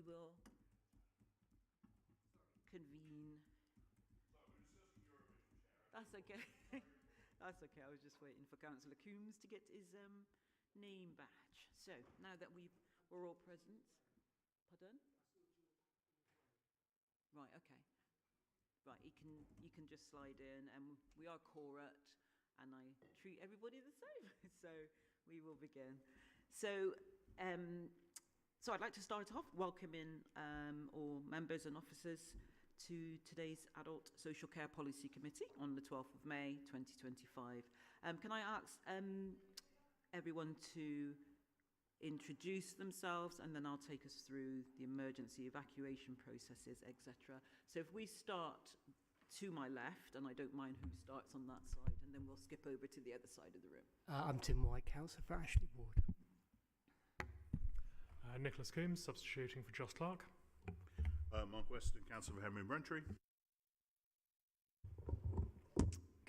will convene. That's okay. That's okay. I was just waiting for Councillor Coombs to get his name badge. So now that we're all present, pardon? Right. Okay. Right. You can just slide in, and we are correct, and I treat everybody the same. So we will begin. So. So I'd like to start off welcoming all members and officers to today's Adult Social Care Policy Committee on the 12th of May 2025. Can I ask everyone to introduce themselves, and then I'll take us through the emergency evacuation processes, etc. So if we start to my left, and I don't mind who starts on that side, and then we'll skip over to the other side of the room. I'm Tim White, Councillor for Ashley Ward. Nicholas Coombs, substituting for Joss Clark. Mark Weston, Councillor for Henry and Braintree.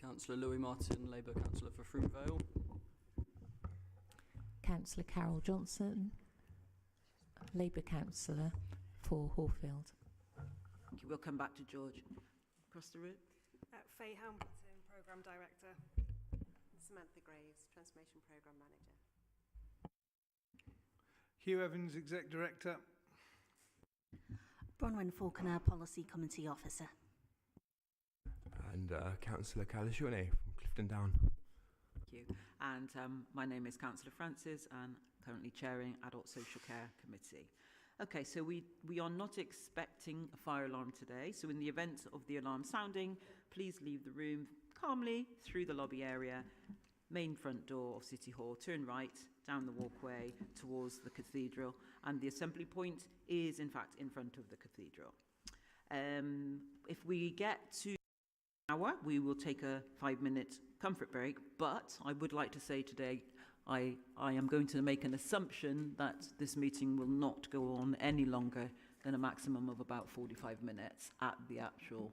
Councillor Louis Martin, Labour Councillor for Froome Vale. Councillor Carol Johnson, Labour Councillor for Hawfield. Thank you. We'll come back to George. Across the room. Faye Hamilton, Programme Director. Samantha Graves, Transformation Programme Manager. Hugh Evans, Exec Director. Bronwyn Falconer, Policy Committee Officer. And Councillor Calishune from Clifton Down. Thank you. And my name is Councillor Francis, and currently chairing Adult Social Care Committee. Okay, so we are not expecting a fire alarm today. So in the event of the alarm sounding, please leave the room calmly through the lobby area, main front door of City Hall, turn right down the walkway towards the cathedral, and the assembly point is in fact in front of the cathedral. If we get to an hour, we will take a 5-minute comfort break, but I would like to say today I am going to make an assumption that this meeting will not go on any longer than a maximum of about 45 minutes at the actual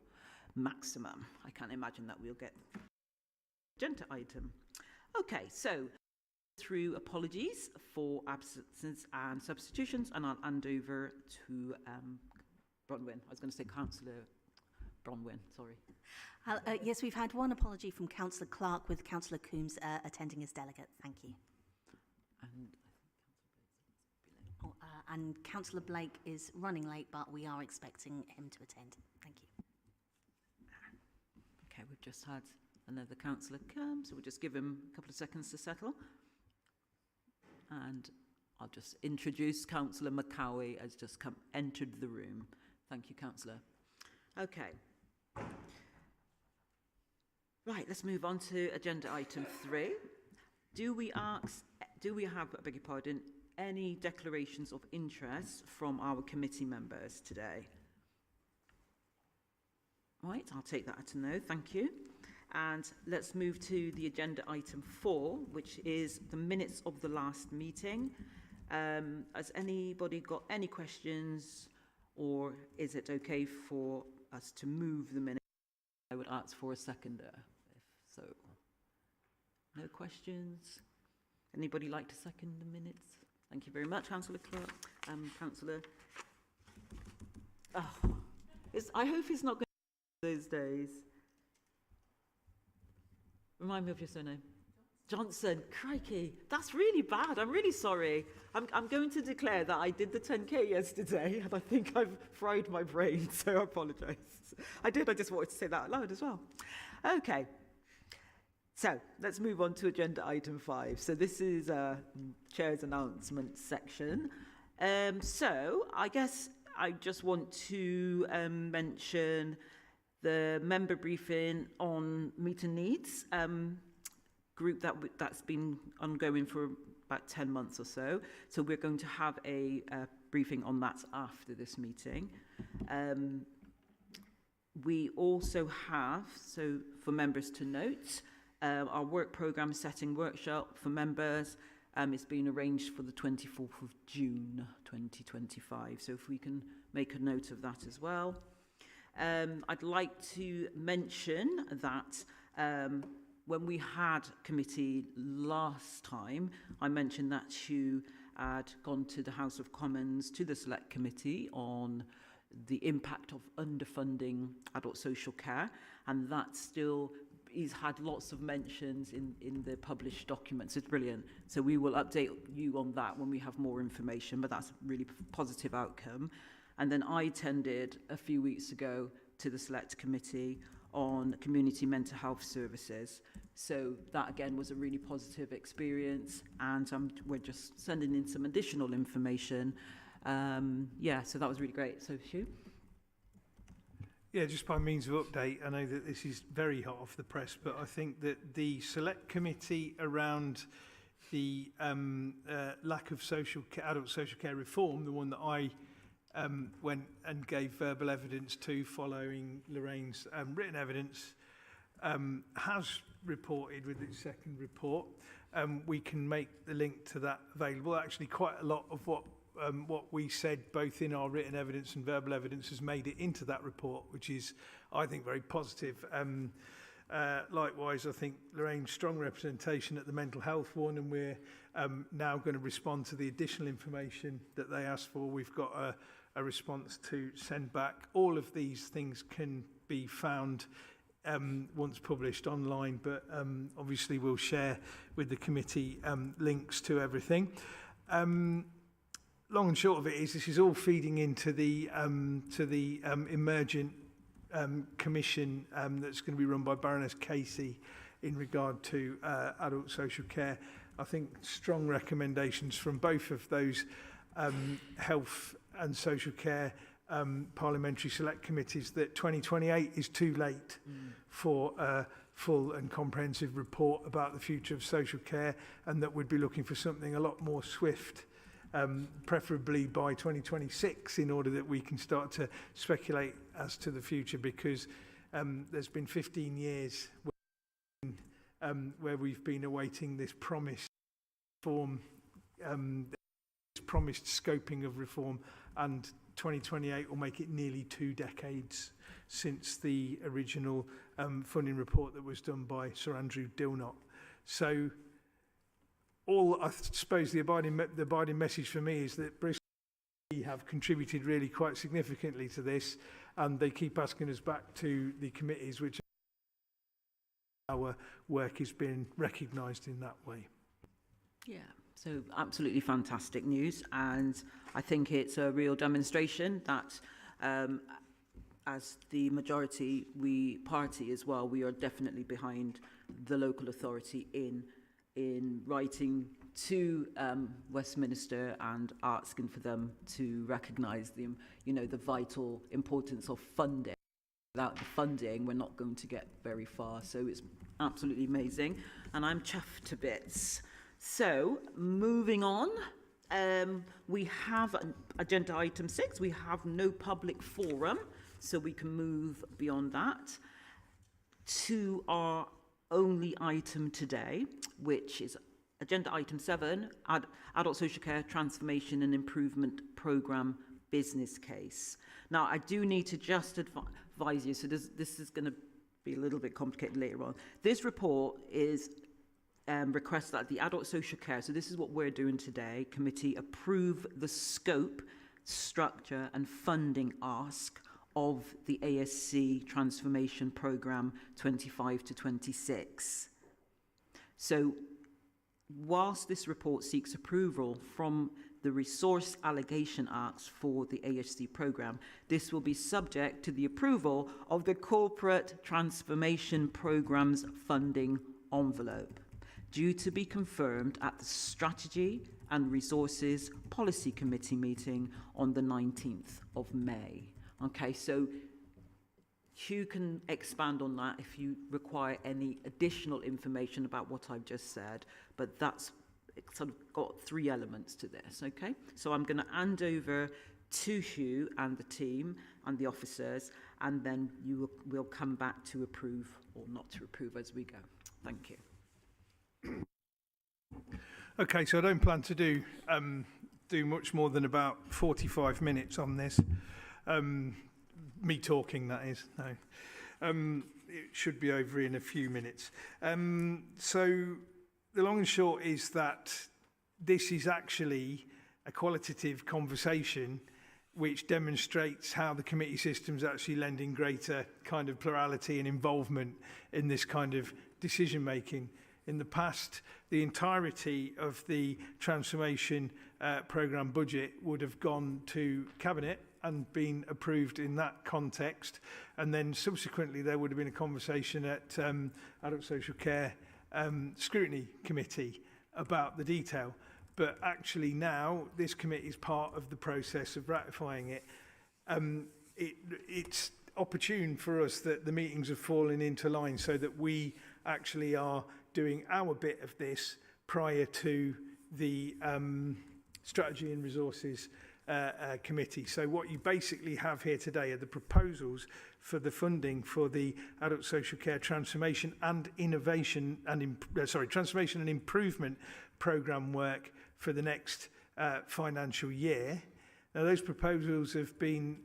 maximum. I can't imagine that we'll get agenda item. Okay, so through apologies for absences and substitutions, and I'll hand over to Bronwyn. I was going to say Councillor Bronwyn, sorry. Yes, we've had one apology from Councillor Clark, with Councillor Coombs attending as delegate. Thank you. And Councillor Blake is running late, but we are expecting him to attend. Thank you. Okay, we've just had another councillor come, so we'll just give him a couple of seconds to settle. And I'll just introduce Councillor McCowie has just entered the room. Thank you, Councillor. Okay. Right, let's move on to agenda item 3. Do we have, I beg your pardon, any declarations of interest from our committee members today? Right, I'll take that as a no, thank you. And let's move to the agenda item 4, which is the minutes of the last meeting. Has anybody got any questions, or is it okay for us to move the minutes? I would ask for a seconder, if so. No questions? Anybody like to second the minutes? Thank you very much, Councillor Clark. Councillor. Oh, I hope it's not going to be those days. Remind me of your surname. Johnson. Crikey, that's really bad. I'm really sorry. I'm going to declare that I did the 10K yesterday, and I think I've fried my brain, so I apologise. I just wanted to say that out loud as well. Okay. So let's move on to agenda item 5. So this is a chair's announcement section. So I guess I just want to mention the member briefing on meet and needs group that's been ongoing for about 10 months or so. So we're going to have a briefing on that after this meeting. We also have, so for members to note, our work programme setting workshop for members is being arranged for the 24th of June 2025. So if we can make a note of that as well. I'd like to mention that when we had committee last time, I mentioned that to had gone to the House of Commons, to the Select Committee on the impact of underfunding adult social care, and that still he's had lots of mentions in the published documents. It's brilliant. So we will update you on that when we have more information, but that's a really positive outcome. And then I attended a few weeks ago to the Select Committee on community mental health services. So that again was a really positive experience, and we're just sending in some additional information. So that was really great. So Hugh? Yeah, just by means of update, I know that this is very hot off the press, but I think that the Select Committee around the lack of adult social care reform, the one that I went and gave verbal evidence to following Lorraine's written evidence, has reported with its second report. We can make the link to that available. Actually, quite a lot of what we said, both in our written evidence and verbal evidence, has made it into that report, which is, I think, very positive. Likewise, I think Lorraine's strong representation at the mental health one, and we're now going to respond to the additional information that they asked for. We've got a response to send back. All of these things can be found once published online, but obviously we'll share with the committee links to everything. Long and short of it is, this is all feeding into the emergent commission that's going to be run by Baroness Casey in regard to adult social care. I think strong recommendations from both of those health and social care parliamentary select committees that 2028 is too late for a full and comprehensive report about the future of social care, and that we'd be looking for something a lot more swift, preferably by 2026, in order that we can start to speculate as to the future, because there's been 15 years where we've been awaiting this promised reform, this promised scoping of reform, and 2028 will make it nearly 2 decades since the original funding report that was done by Sir Andrew Dilnot. So I suppose the abiding message for me is that Bristol have contributed really quite significantly to this, and they keep asking us back to the committees, which our work is being recognised in that way. Yeah, so absolutely fantastic news, and I think it's a real demonstration that as the majority party as well, we are definitely behind the local authority in writing to Westminster and asking for them to recognise the vital importance of funding. Without the funding, we're not going to get very far. So it's absolutely amazing, and I'm chuffed to bits. So moving on, we have agenda item 6. We have no public forum, so we can move beyond that to our only item today, which is agenda item 7, Adult Social Care Transformation and Improvement Programme Business Case. Now, I do need to just advise you, so this is going to be a little bit complicated later on. This report is requests that the Adult Social Care, so this is what we're doing today, committee approve the scope, structure and funding ask of the ASC Transformation Programme 25 to 26. So whilst this report seeks approval from the Resource Allocation Acts for the ASC programme, this will be subject to the approval of the Corporate Transformation Programme's funding envelope, due to be confirmed at the Strategy and Resources Policy Committee meeting on the 19th of May. Okay, so Hugh can expand on that if you require any additional information about what I've just said, but that's sort of got 3 elements to this, okay? So I'm going to hand over to Hugh and the team and the officers, and then we'll come back to approve or not to approve as we go. Thank you. Okay, so I don't plan to do much more than about 45 minutes on this. Me talking, that is. No. It should be over in a few minutes. So the long and short is that this is actually a qualitative conversation which demonstrates how the committee system's actually lending greater kind of plurality and involvement in this kind of decision making. In the past, the entirety of the transformation programme budget would have gone to Cabinet and been approved in that context, and then subsequently there would have been a conversation at Adult Social Care Scrutiny Committee about the detail. But actually now, this committee is part of the process of ratifying it. It's opportune for us that the meetings have fallen into line so that we actually are doing our bit of this prior to the Strategy and Resources Committee. So what you basically have here today are the proposals for the funding for the Adult Social Care Transformation and Innovation and Transformation and Improvement Programme work for the next financial year. Now, those proposals have been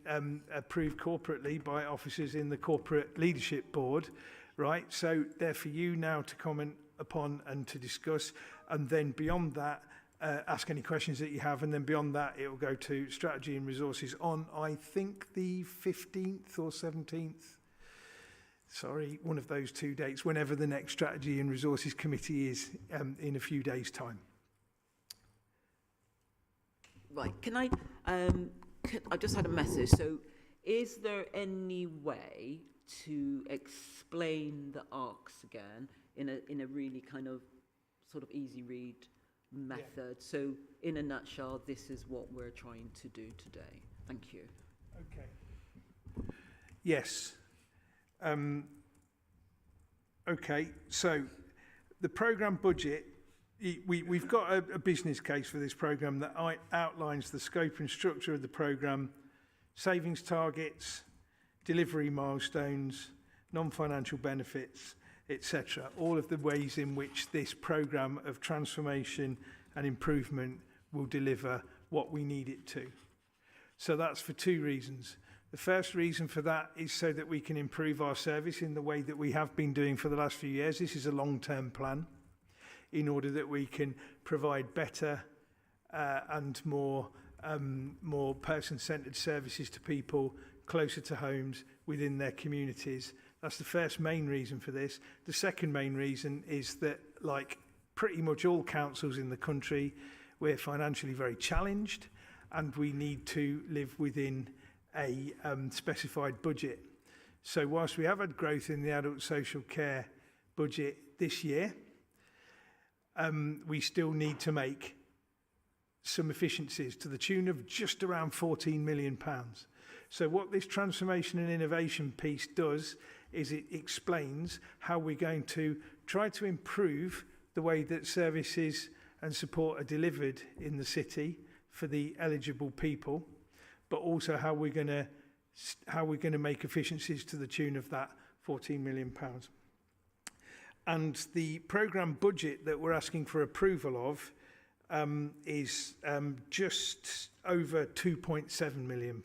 approved corporately by officers in the Corporate Leadership Board, right? So they're for you now to comment upon and to discuss, and then beyond that, ask any questions that you have, and then beyond that, it will go to Strategy and Resources on, I think, the 15th or 17th. Sorry, one of those 2 dates, whenever the next Strategy and Resources Committee is in a few days' time. Right, I just had a message. So is there any way to explain the ARCs again in a really kind of sort of easy read method? Yeah. So in a nutshell, this is what we're trying to do today. Thank you. Okay. Yes. Okay, so the programme budget, we've got a business case for this programme that outlines the scope and structure of the programme, savings targets, delivery milestones, non-financial benefits, etc. All of the ways in which this programme of transformation and improvement will deliver what we need it to. So that's for 2 reasons. The first reason for that is so that we can improve our service in the way that we have been doing for the last few years. This is a long-term plan in order that we can provide better and more person-centred services to people closer to homes within their communities. That's the first main reason for this. The second main reason is that, like pretty much all councils in the country, we're financially very challenged and we need to live within a specified budget. So whilst we have had growth in the adult social care budget this year, we still need to make some efficiencies to the tune of just around £14 million. So what this transformation and innovation piece does is it explains how we're going to try to improve the way that services and support are delivered in the city for the eligible people, but also how we're going to make efficiencies to the tune of that £14 million. And the programme budget that we're asking for approval of is just over £2.7 million.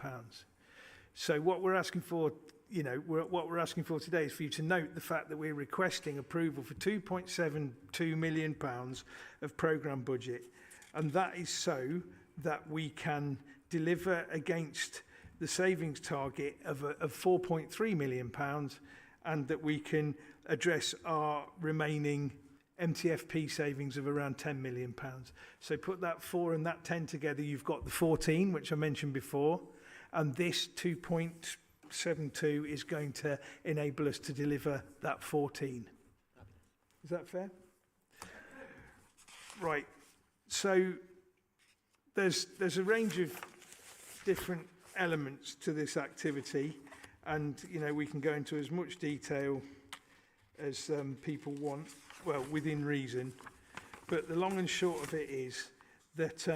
So what we're asking for, what we're asking for today is for you to note the fact that we're requesting approval for £2.72 million of programme budget. And that is so that we can deliver against the savings target of £4.3 million, and that we can address our remaining MTFP savings of around £10 million. So put that 4 and that 10 together, you've got the 14, which I mentioned before, and this 2.72 is going to enable us to deliver that 14. Is that fair? Right. So there's a range of different elements to this activity, and we can go into as much detail as people want, well, within reason. But the long and short of it is that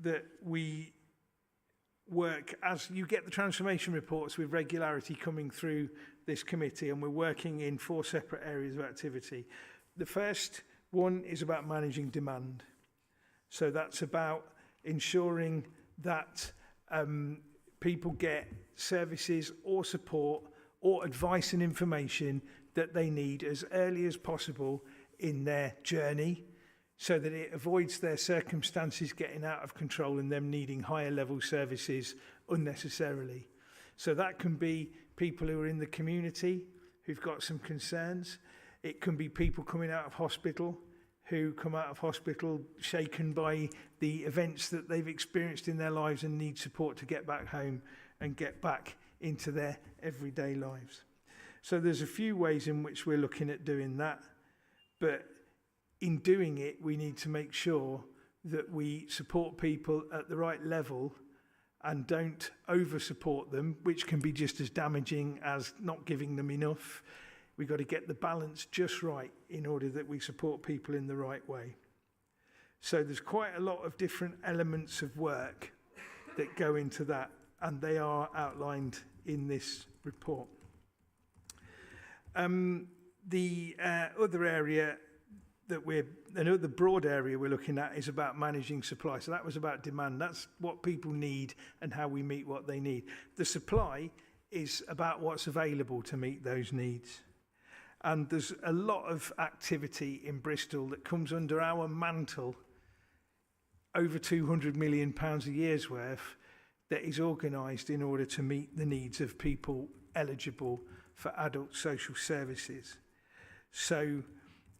that we work, as you get the transformation reports with regularity coming through this committee, and we're working in 4 separate areas of activity. The first one is about managing demand. So that's about ensuring that people get services or support or advice and information that they need as early as possible in their journey so that it avoids their circumstances getting out of control and them needing higher level services unnecessarily. So that can be people who are in the community who've got some concerns. It can be people coming out of hospital who come out of hospital shaken by the events that they've experienced in their lives and need support to get back home and get back into their everyday lives. So there's a few ways in which we're looking at doing that, but in doing it, we need to make sure that we support people at the right level and don't over-support them, which can be just as damaging as not giving them enough. We've got to get the balance just right in order that we support people in the right way. So there's quite a lot of different elements of work that go into that, and they are outlined in this report. The other area another broad area we're looking at is about managing supply. So that was about demand. That's what people need and how we meet what they need. The supply is about what's available to meet those needs. And there's a lot of activity in Bristol that comes under our mantle, over £200 million a year's worth, that is organised in order to meet the needs of people eligible for adult social services. So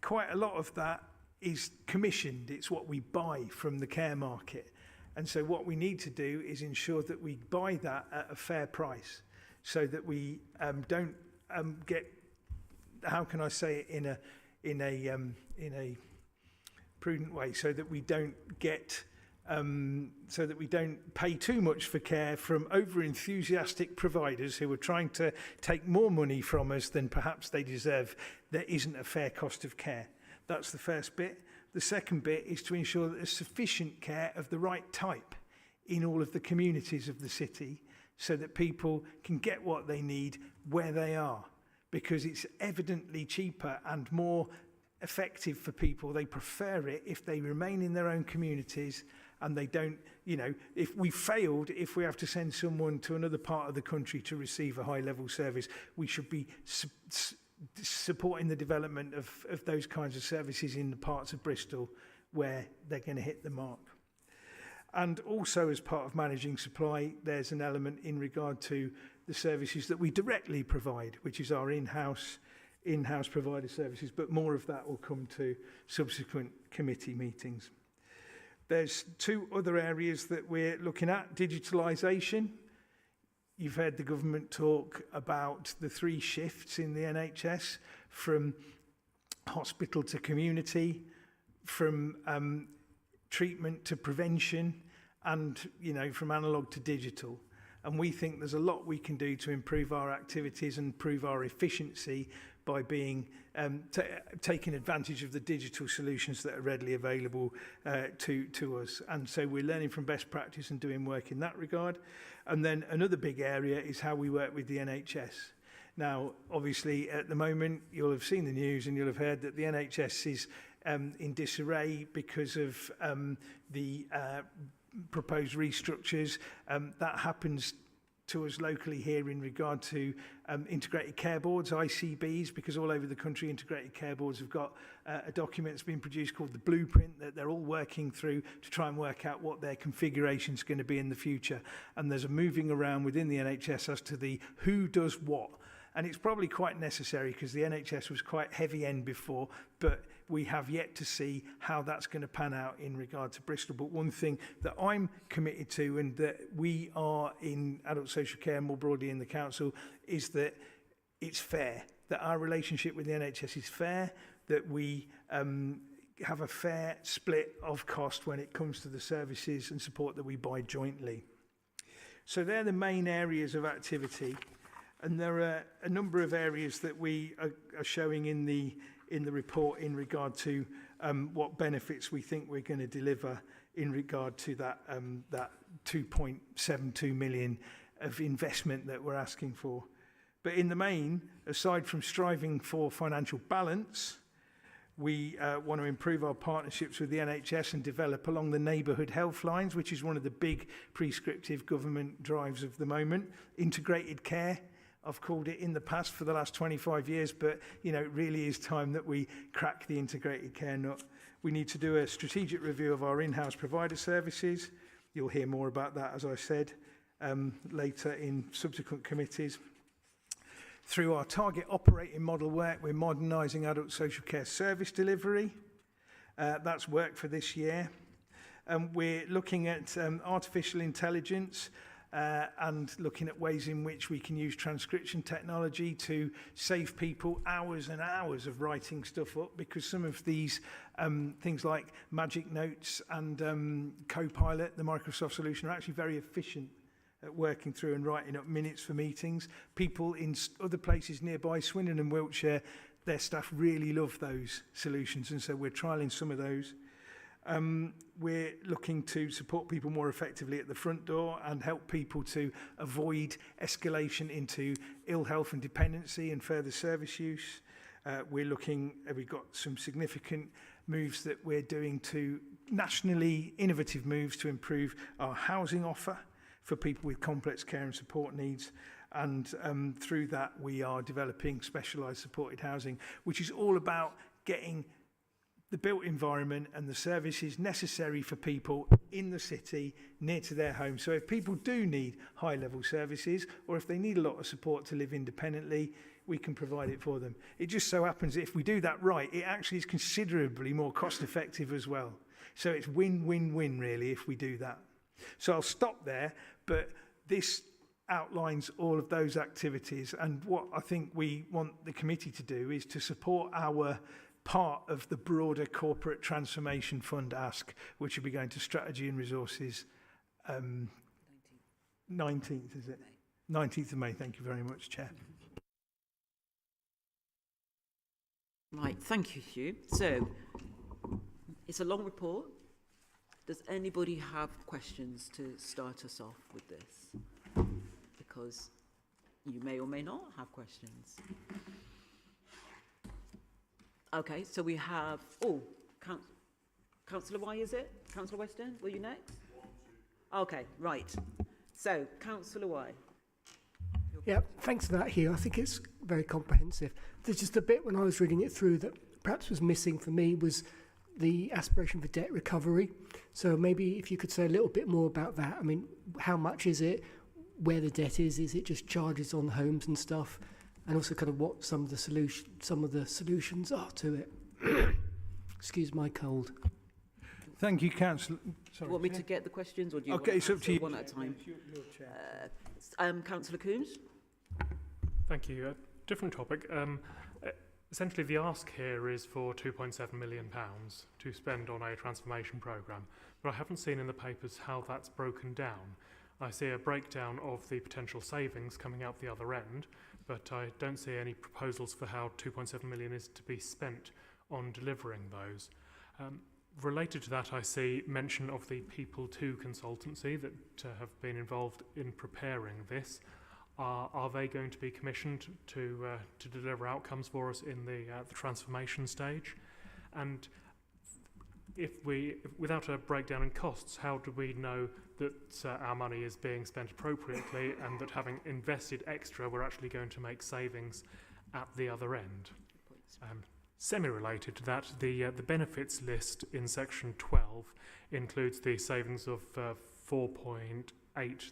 quite a lot of that is commissioned. It's what we buy from the care market. And so what we need to do is ensure that we buy that at a fair price so that we don't get, how can I say it in a prudent way, so that we don't get so that we don't pay too much for care from over-enthusiastic providers who are trying to take more money from us than perhaps they deserve. There isn't a fair cost of care. That's the first bit. The second bit is to ensure that there's sufficient care of the right type in all of the communities of the city so that people can get what they need where they are, because it's evidently cheaper and more effective for people. They prefer it if they remain in their own communities and they don't, if we failed, if we have to send someone to another part of the country to receive a high-level service, we should be supporting the development of those kinds of services in the parts of Bristol where they're going to hit the mark. And also, as part of managing supply, there's an element in regard to the services that we directly provide, which is our in-house provider services, but more of that will come to subsequent committee meetings. There's two other areas that we're looking at. Digitalisation. You've heard the government talk about the 3 shifts in the NHS, from hospital to community, from treatment to prevention, and from analogue to digital. And we think there's a lot we can do to improve our activities and improve our efficiency by being taking advantage of the digital solutions that are readily available to us. And so we're learning from best practice and doing work in that regard. And then another big area is how we work with the NHS. Now, obviously, at the moment, you'll have seen the news and you'll have heard that the NHS is in disarray because of the proposed restructures. That happens to us locally here in regard to integrated care boards, ICBs, because all over the country integrated care boards have got a document that's been produced called the Blueprint that they're all working through to try and work out what their configuration is going to be in the future. And there's a moving around within the NHS as to the who does what. And it's probably quite necessary because the NHS was quite heavy end before, but we have yet to see how that's going to pan out in regard to Bristol. But one thing that I'm committed to, and that we are in adult social care more broadly in the council, is that it's fair, that our relationship with the NHS is fair, that we have a fair split of cost when it comes to the services and support that we buy jointly. So they're the main areas of activity. And there are a number of areas that we are showing in the report in regard to what benefits we think we're going to deliver in regard to that 2.72 million of investment that we're asking for. But in the main, aside from striving for financial balance, we want to improve our partnerships with the NHS and develop along the neighbourhood health lines, which is one of the big prescriptive government drives of the moment. Integrated care, I've called it in the past for the last 25 years, but it really is time that we crack the integrated care nut. We need to do a strategic review of our in-house provider services. You'll hear more about that, as I said, later in subsequent committees. Through our target operating model work, we're modernising adult social care service delivery. That's work for this year. We're looking at artificial intelligence and looking at ways in which we can use transcription technology to save people hours and hours of writing stuff up, because some of these things like Magic Notes and Copilot, the Microsoft solution, are actually very efficient at working through and writing up minutes for meetings. People in other places nearby, Swindon and Wiltshire, their staff really love those solutions, and so we're trialling some of those. We're looking to support people more effectively at the front door and help people to avoid escalation into ill health and dependency and further service use. We've got some significant moves that we're doing to nationally innovative moves to improve our housing offer for people with complex care and support needs. And through that, we are developing specialised supported housing, which is all about getting the built environment and the services necessary for people in the city near to their home. So if people do need high-level services, or if they need a lot of support to live independently, we can provide it for them. It just so happens that if we do that right, it actually is considerably more cost-effective as well. So it's win-win-win, really, if we do that. So I'll stop there, but this outlines all of those activities. And what I think we want the committee to do is to support our part of the broader corporate transformation fund ask, which will be going to strategy and resources 19th, is it? 19th of May. Thank you very much, Chair. Right, thank you, Hugh. So, it's a long report. Does anybody have questions to start us off with this? Because you may or may not have questions. Okay, so we have, Councillor Y, is it? Councillor Weston, were you next? Okay, right. So, Councillor Y. Yeah, thanks for that, Hugh. I think it's very comprehensive. There's just a bit when I was reading it through that perhaps was missing for me was the aspiration for debt recovery. So maybe if you could say a little bit more about that. I mean, how much is it? Where the debt is? Is it just charges on homes and stuff? And also kind of what some of the solutions are to it. Excuse my cold. Thank you, Councillor. Do you want me to get the questions, or do you okay, want it's to up to you. one at a time? Your chair. Councillor Coombs? Thank you. Different topic. Essentially, the ask here is for £2.7 million to spend on a transformation programme, but I haven't seen in the papers how that's broken down. I see a breakdown of the potential savings coming out the other end, but I don't see any proposals for how £2.7 million is to be spent on delivering those. Related to that, I see mention of the People 2 consultancy that have been involved in preparing this. Are they going to be commissioned to deliver outcomes for us in the transformation stage? And without a breakdown in costs, how do we know that our money is being spent appropriately and that having invested extra, we're actually going to make savings at the other end? Semi-related to that, the benefits list in section 12 includes the savings of 4.8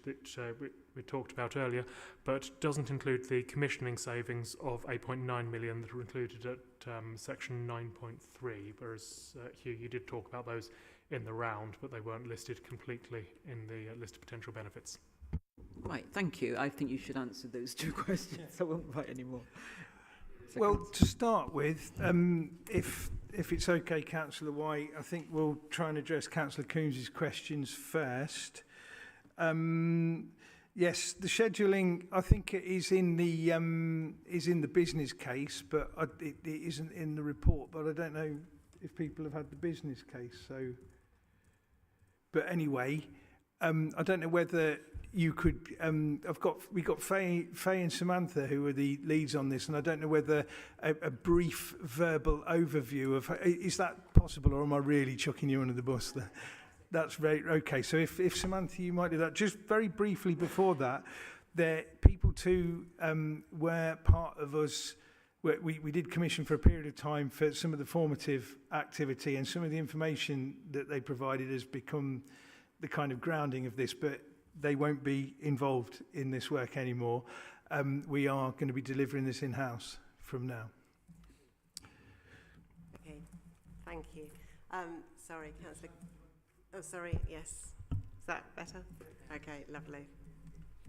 that we talked about earlier, but doesn't include the commissioning savings of 8.9 million that are included at section 9.3, whereas Hugh, you did talk about those in the round, but they weren't listed completely in the list of potential benefits. Right, thank you. I think you should answer those two questions. I won't write any more. Well, to start with, if it's okay, Councillor White, I think we'll try and address Councillor Coombs' questions first. Yes, the scheduling, I think it is in the business case, but it isn't in the report. But I don't know if people have had the business case. So, but anyway, I don't know whether you could. We got Faye and Samantha who are the leads on this, and I don't know whether a brief verbal overview of is that possible, or am I really chucking you under the bus there? That's very okay. So if Samantha, you might do that. Just very briefly before that, People 2 were part of us we did commission for a period of time for some of the formative activity, and some of the information that they provided has become the kind of grounding of this, but they won't be involved in this work anymore. We are going to be delivering this in-house from now. Okay, thank you. Sorry, Councillor. Oh, sorry, yes. Is that better? Okay, lovely.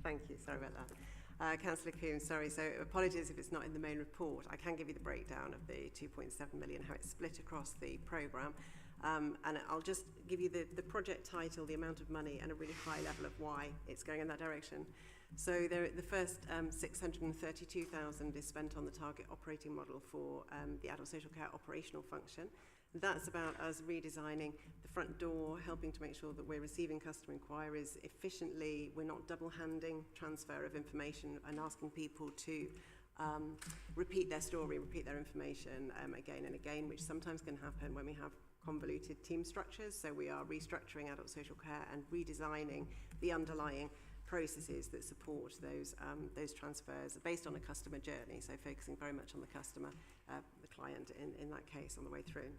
Thank you, sorry about that. Councillor Coombs, sorry, so apologies if it's not in the main report. I can give you the breakdown of the 2.7 million, how it's split across the programme. And I'll just give you the project title, the amount of money, and a really high level of why it's going in that direction. So the first 632,000 is spent on the target operating model for the adult social care operational function. That's about us redesigning the front door, helping to make sure that we're receiving customer inquiries efficiently, we're not double-handing transfer of information and asking people to repeat their story, repeat their information again and again, which sometimes can happen when we have convoluted team structures. So we are restructuring adult social care and redesigning the underlying processes that support those transfers based on a customer journey, so focusing very much on the customer, the client in that case on the way through.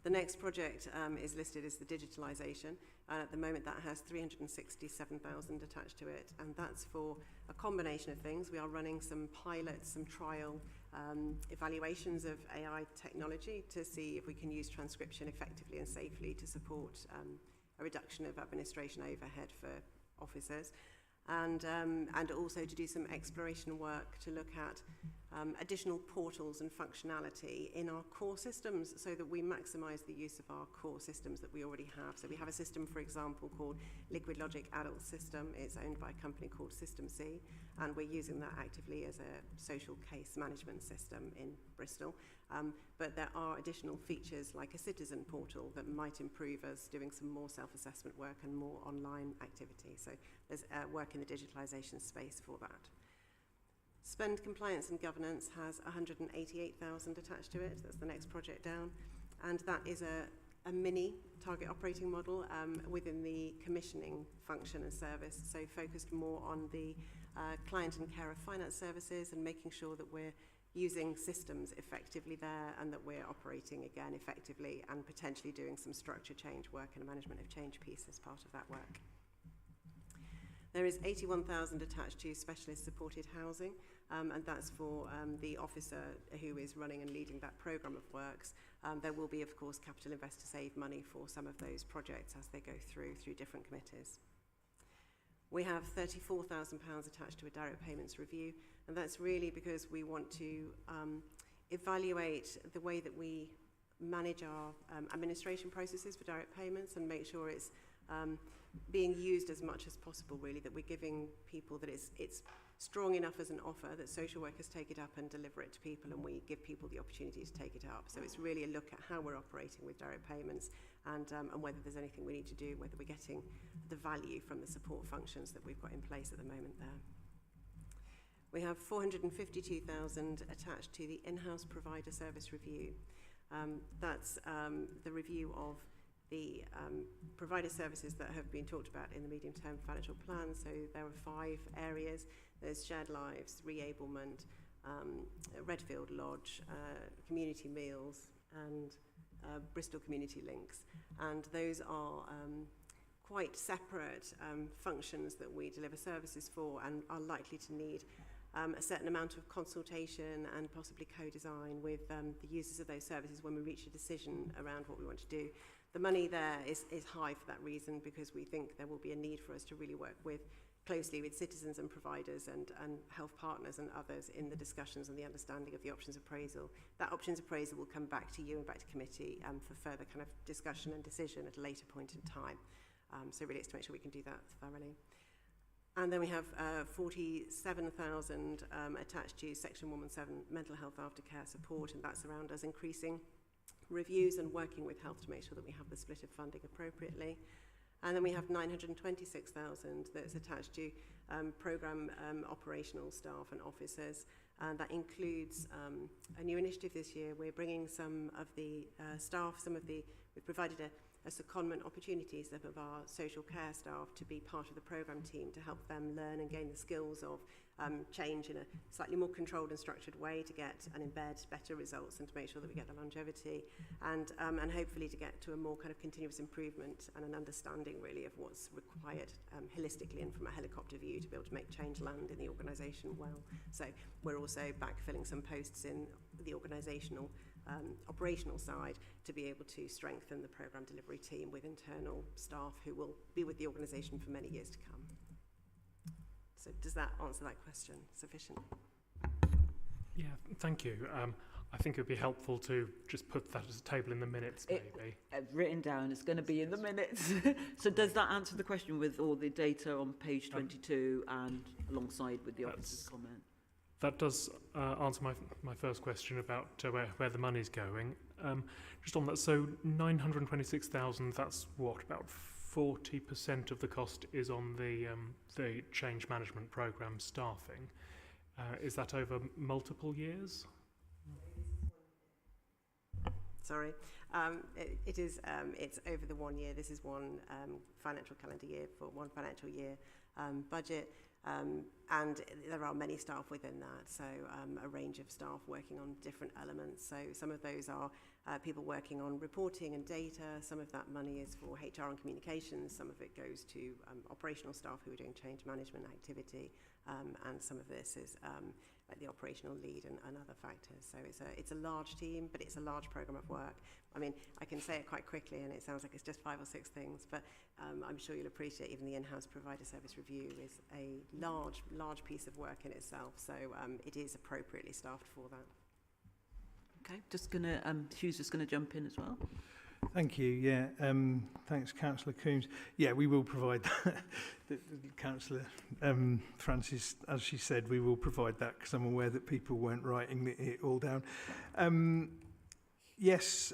The next project is listed as the digitalisation, and at the moment that has 367,000 attached to it, and that's for a combination of things. We are running some pilots, some trial evaluations of AI technology to see if we can use transcription effectively and safely to support a reduction of administration overhead for officers, and also to do some exploration work to look at additional portals and functionality in our core systems so that we maximise the use of our core systems that we already have. So we have a system, for example, called Liquid Logic Adult System. It's owned by a company called System C, and we're using that actively as a social case management system in Bristol. But there are additional features like a citizen portal that might improve us doing some more self-assessment work and more online activity. So there's work in the digitalisation space for that. Spend compliance and governance has 188,000 attached to it. That's the next project down. And that is a mini target operating model within the commissioning function and service. So focused more on the client and carer finance services and making sure that we're using systems effectively there and that we're operating again effectively and potentially doing some structure change work and a management of change piece as part of that work. There is 81,000 attached to specialist supported housing, and that's for the officer who is running and leading that programme of works. There will be, of course, capital invest to save money for some of those projects as they go through different committees. We have £34,000 attached to a direct payments review, and that's really because we want to evaluate the way that we manage our administration processes for direct payments and make sure it's being used as much as possible, really, that we're giving people that it's strong enough as an offer that social workers take it up and deliver it to people, and we give people the opportunity to take it up. So it's really a look at how we're operating with direct payments and whether there's anything we need to do, whether we're getting the value from the support functions that we've got in place at the moment there. We have 452,000 attached to the in-house provider service review. That's the review of the provider services that have been talked about in the medium-term financial plan. So there are 5 areas. There's shared lives, reablement, Redfield Lodge, community meals, and Bristol Community Links. And those are quite separate functions that we deliver services for and are likely to need a certain amount of consultation and possibly co-design with the users of those services when we reach a decision around what we want to do. The money there is high for that reason, because we think there will be a need for us to really work closely with citizens and providers and health partners and others in the discussions and the understanding of the options appraisal. That options appraisal will come back to you and back to committee for further kind of discussion and decision at a later point in time. So really it's to make sure we can do that thoroughly. And then we have 47,000 attached to Section 117 mental health aftercare support, and that's around us increasing reviews and working with health to make sure that we have the split of funding appropriately. And then we have 926,000 that's attached to programme operational staff and officers, and that includes a new initiative this year. We're bringing some of the staff, we've provided a secondment opportunity some of our social care staff to be part of the programme team to help them learn and gain the skills of change in a slightly more controlled and structured way to get and embed better results and to make sure that we get the longevity and hopefully to get to a more kind of continuous improvement and an understanding really of what's required holistically and from a helicopter view to be able to make change land in the organisation well. So we're also backfilling some posts in the organisational operational side to be able to strengthen the programme delivery team with internal staff who will be with the organisation for many years to come. So does that answer that question sufficiently? Yeah, thank you. I think it would be helpful to just put that as a table in the minutes, maybe. Written down, it's going to be in the minutes. So does that answer the question with all the data on page 22 and alongside with the officer's comment? That does answer my first question about where the money's going. Just on that, so 926,000, that's what, about 40% of the cost is on the change management programme staffing. Is that over multiple years? Sorry, it's over the 1 year. This is one financial calendar year for one financial year budget. And there are many staff within that, so a range of staff working on different elements. So some of those are people working on reporting and data. Some of that money is for HR and communications. Some of it goes to operational staff who are doing change management activity. And some of this is like the operational lead and other factors. So it's a large team, but it's a large programme of work. I mean, I can say it quite quickly and it sounds like it's just 5 or 6 things, but I'm sure you'll appreciate even the in-house provider service review is a large piece of work in itself. So it is appropriately staffed for that. Okay, just going to, Hugh's just going to jump in as well. Thank you. Yeah, thanks, Councillor Coombs. Yeah, we will provide that. Councillor Francis, as she said, we will provide that because I'm aware that people weren't writing it all down. Yes,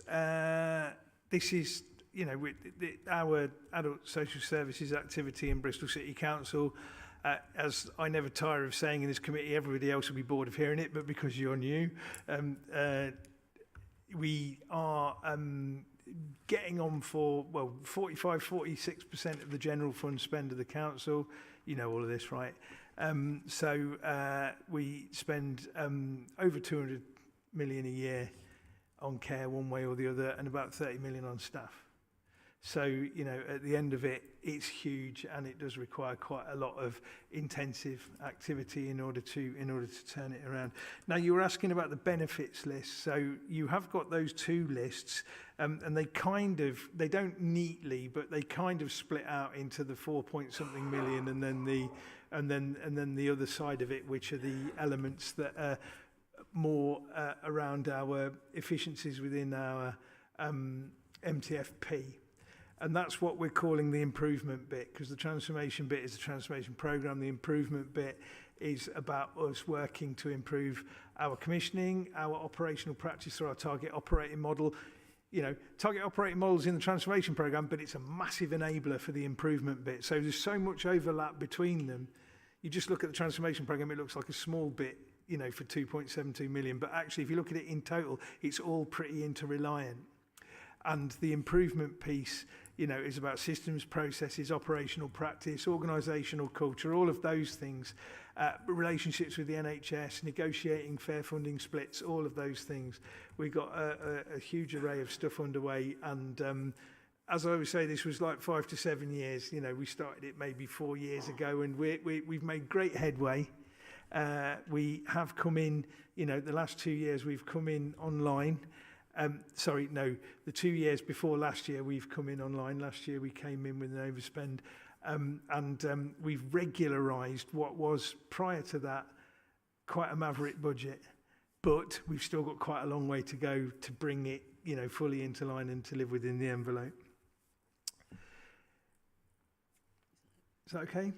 this is, you know, our adult social services activity in Bristol City Council. As I never tire of saying in this committee, everybody else will be bored of hearing it, but because you're new, we are getting on for, well, 46% of the general fund spend of the council. You know all of this, right? So we spend over 200 million a year on care one way or the other and about 30 million on staff. So, you know, at the end of it, it's huge and it does require quite a lot of intensive activity in order to turn it around. Now, you were asking about the benefits list. So you have got those 2 lists and they don't neatly, but they kind of split out into the 4-point-something million and then the other side of it, which are the elements that are more around our efficiencies within our MTFP. And that's what we're calling the improvement bit, because the transformation bit is a transformation programme. The improvement bit is about us working to improve our commissioning, our operational practice through our target operating model. You know, target operating models in the transformation programme, but it's a massive enabler for the improvement bit. So there's so much overlap between them. You just look at the transformation programme, it looks like a small bit, you know, for 2.72 million. But actually, if you look at it in total, it's all pretty interreliant. And the improvement piece, you know, is about systems, processes, operational practice, organisational culture, all of those things, relationships with the NHS, negotiating fair funding splits, all of those things. We've got a huge array of stuff underway. And as I always say, this was like 5 to 7 years. You know, we started it maybe 4 years ago and we've made great headway. We have come in, you know, the last 2 years we've come in online. The 2 years before last year, we've come in online. Last year, we came in with an overspend. And we've regularised what was, prior to that, quite a maverick budget. But we've still got quite a long way to go to bring it, you know, fully into line and to live within the envelope. Is that okay?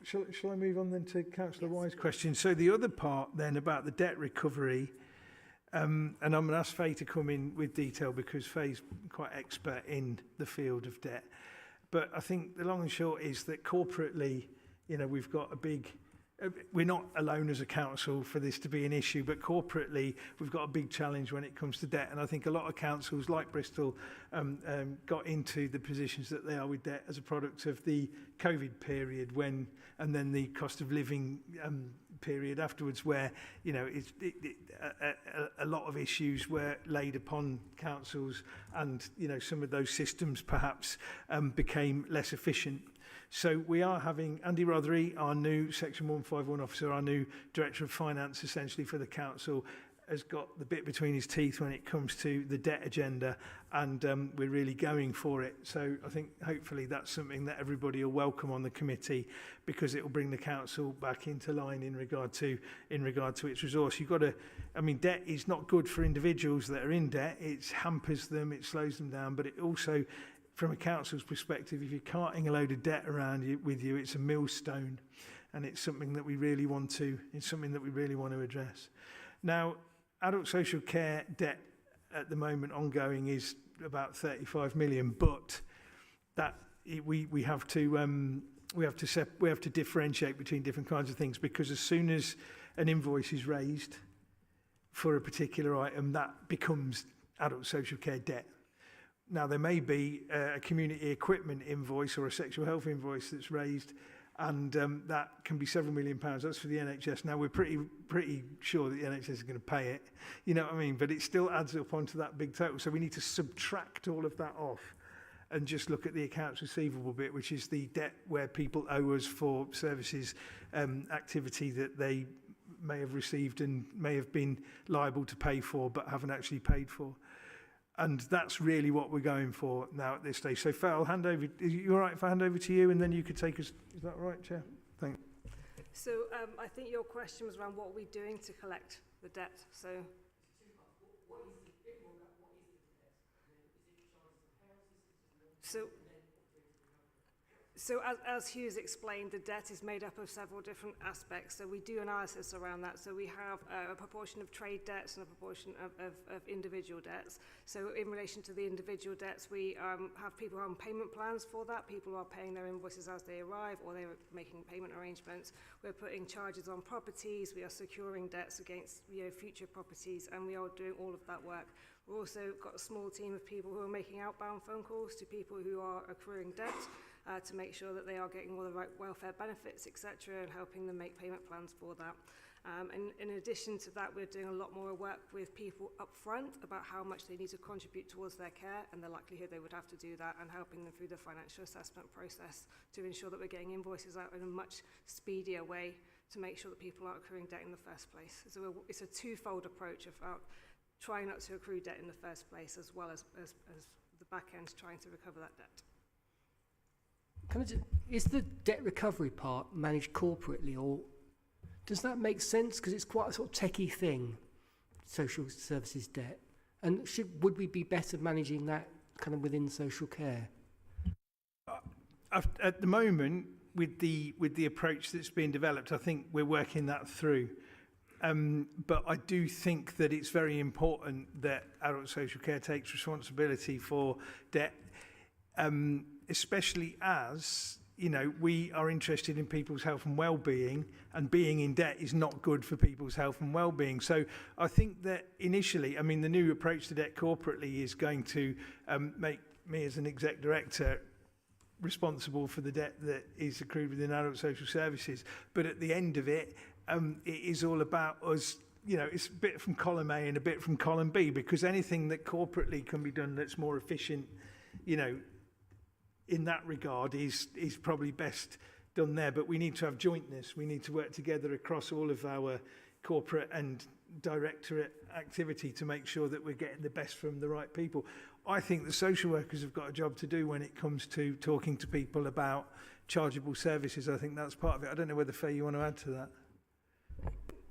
Shall I move on then to Councillor Wise' question? So the other part then about the debt recovery, and I'm going to ask Faye to come in with detail because Faye's quite expert in the field of debt. But I think the long and short is that corporately, you know, we've got a big we're not alone as a council for this to be an issue, but corporately we've got a big challenge when it comes to debt. And I think a lot of councils like Bristol got into the positions that they are with debt as a product of the COVID period and then the cost of living period afterwards, where, you know, a lot of issues were laid upon councils, and, you know, some of those systems perhaps became less efficient. So we are having Andy Rothery, our new Section 151 officer, our new Director of Finance essentially for the council, has got the bit between his teeth when it comes to the debt agenda, and we're really going for it. So I think hopefully that's something that everybody will welcome on the committee, because it will bring the council back into line in regard to its resource. You've got to, I mean, debt is not good for individuals that are in debt. It hampers them, it slows them down, but it also, from a council's perspective, if you're carting a load of debt around with you, it's a millstone, and it's something that we really want to address. Now, adult social care debt at the moment ongoing is about 35 million, but that we have to differentiate between different kinds of things, because as soon as an invoice is raised for a particular item, that becomes adult social care debt. Now, there may be a community equipment invoice or a sexual health invoice that's raised, and that can be several £1 million. That's for the NHS. Now, we're pretty sure that the NHS is going to pay it, you know what I mean? But it still adds up onto that big total. So we need to subtract all of that off and just look at the accounts receivable bit, which is the debt where people owe us for services, activity that they may have received and may have been liable to pay for but haven't actually paid for. And that's really what we're going for now at this stage. So, Phil, I'll hand over. Is you all right if I hand over to you, and then you could take us? Is that right, Chair? Thanks. So I think your question was around what are we doing to collect the debt. So. So as Hugh's explained, the debt is made up of several different aspects. So we do analysis around that. So we have a proportion of trade debts and a proportion of individual debts. So in relation to the individual debts, we have people on payment plans for that. People are paying their invoices as they arrive, or they're making payment arrangements. We're putting charges on properties. We are securing debts against future properties, and we are doing all of that work. We've also got a small team of people who are making outbound phone calls to people who are accruing debt, to make sure that they are getting all the right welfare benefits, etc., and helping them make payment plans for that. And in addition to that, we're doing a lot more work with people up front about how much they need to contribute towards their care and the likelihood they would have to do that, and helping them through the financial assessment process to ensure that we're getting invoices out in a much speedier way to make sure that people aren't accruing debt in the first place. So it's a twofold approach about trying not to accrue debt in the first place, as well as the back end trying to recover that debt. Is the debt recovery part managed corporately, or does that make sense? Because it's quite a sort of techie thing, social services debt. And would we be better managing that kind of within social care? At the moment, with the approach that's being developed, I think we're working that through. But I do think that it's very important that adult social care takes responsibility for debt, especially as, we are interested in people's health and well-being, and being in debt is not good for people's health and well-being. So I think that initially, the new approach to debt corporately is going to make me as an exec director responsible for the debt that is accrued within adult social services. But at the end of it, it is all about us, it's a bit from column A and a bit from column B, because anything that corporately can be done that's more efficient, in that regard is probably best done there. But we need to have jointness. We need to work together across all of our corporate and directorate activity to make sure that we're getting the best from the right people. I think the social workers have got a job to do when it comes to talking to people about chargeable services. I think that's part of it. I don't know whether, Faye, you want to add to that?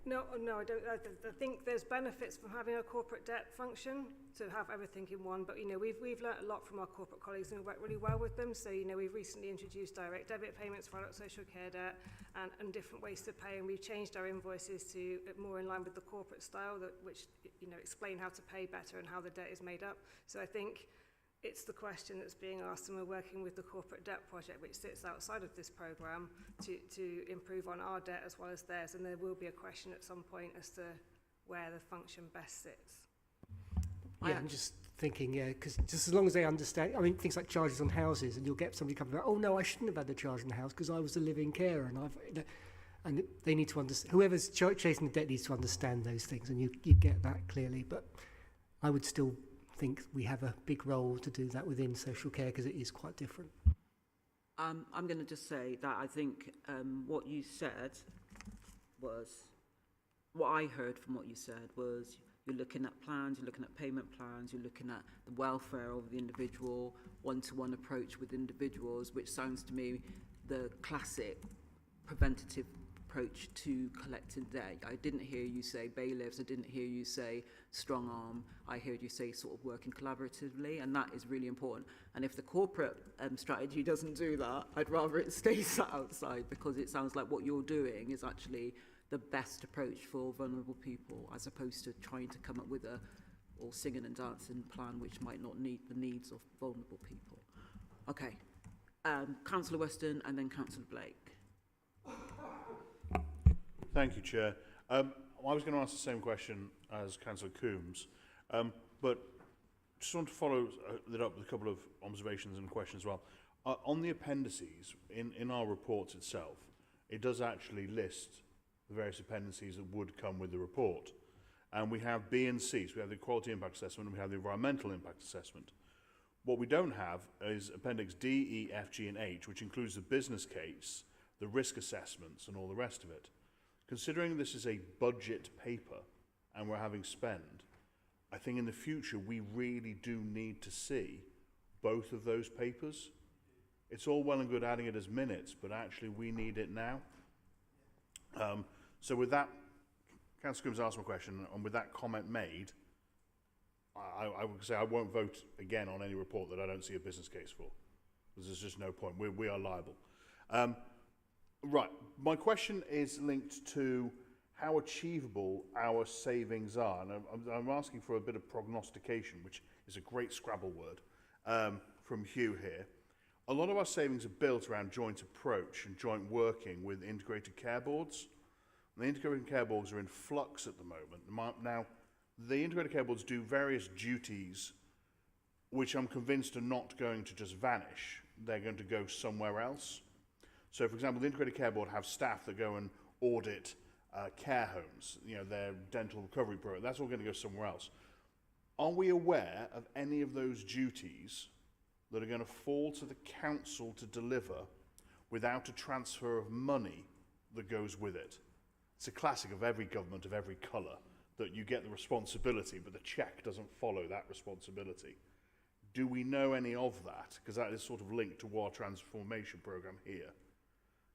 No, I don't. I think there's benefits from having a corporate debt function to have everything in one. But we've learnt a lot from our corporate colleagues, and we work really well with them. So we've recently introduced direct debit payments for adult social care debt and different ways to pay, and we've changed our invoices to more in line with the corporate style, which explain how to pay better and how the debt is made up. So I think it's the question that's being asked, and we're working with the corporate debt project, which sits outside of this programme, to improve on our debt as well as theirs. And there will be a question at some point as to where the function best sits. Yeah, I'm just thinking, because just as long as they understand, I mean, things like charges on houses, and you'll get somebody coming back, oh no, I shouldn't have had the charge on the house because I was a living carer, and they need to understand, whoever's chasing the debt needs to understand those things, and you get that clearly. But I would still think we have a big role to do that within social care because it is quite different. I'm going to just say that I think what you said was, what I heard from what you said was, you're looking at plans, you're looking at payment plans, you're looking at the welfare of the individual, one-to-one approach with individuals, which sounds to me the classic preventative approach to collecting debt. I didn't hear you say bailiffs, I didn't hear you say strong arm, I heard you say sort of working collaboratively, and that is really important. And if the corporate strategy doesn't do that, I'd rather it stays outside, because it sounds like what you're doing is actually the best approach for vulnerable people, as opposed to trying to come up with a all singing and dancing plan which might not meet the needs of vulnerable people. Okay, Councillor Weston and then Councillor Blake. Thank you, Chair. I was going to ask the same question as Councillor Coombs, but just want to follow that up with a couple of observations and questions as well. On the appendices, in our reports itself, it does actually list the various appendices that would come with the report. And we have B and C, so we have the quality impact assessment and we have the environmental impact assessment. What we don't have is Appendix D, E, F, G and H, which includes the business case, the risk assessments and all the rest of it. Considering this is a budget paper and we're having spend, I think in the future we really do need to see both of those papers. It's all well and good adding it as minutes, but actually we need it now. So with that, Councillor Coombs asked my question, and with that comment made, I would say I won't vote again on any report that I don't see a business case for, because there's just no point. We are liable. Right, my question is linked to how achievable our savings are, and I'm asking for a bit of prognostication, which is a great Scrabble word, from Hugh here. A lot of our savings are built around joint approach and joint working with integrated care boards. The integrated care boards are in flux at the moment. Now, the integrated care boards do various duties which I'm convinced are not going to just vanish. They're going to go somewhere else. So, for example, the integrated care board have staff that go and audit care homes, their dental recovery program. That's all going to go somewhere else. Are we aware of any of those duties that are going to fall to the council to deliver without a transfer of money that goes with it? It's a classic of every government of every colour, that you get the responsibility, but the cheque doesn't follow that responsibility. Do we know any of that? Because that is sort of linked to our transformation programme here.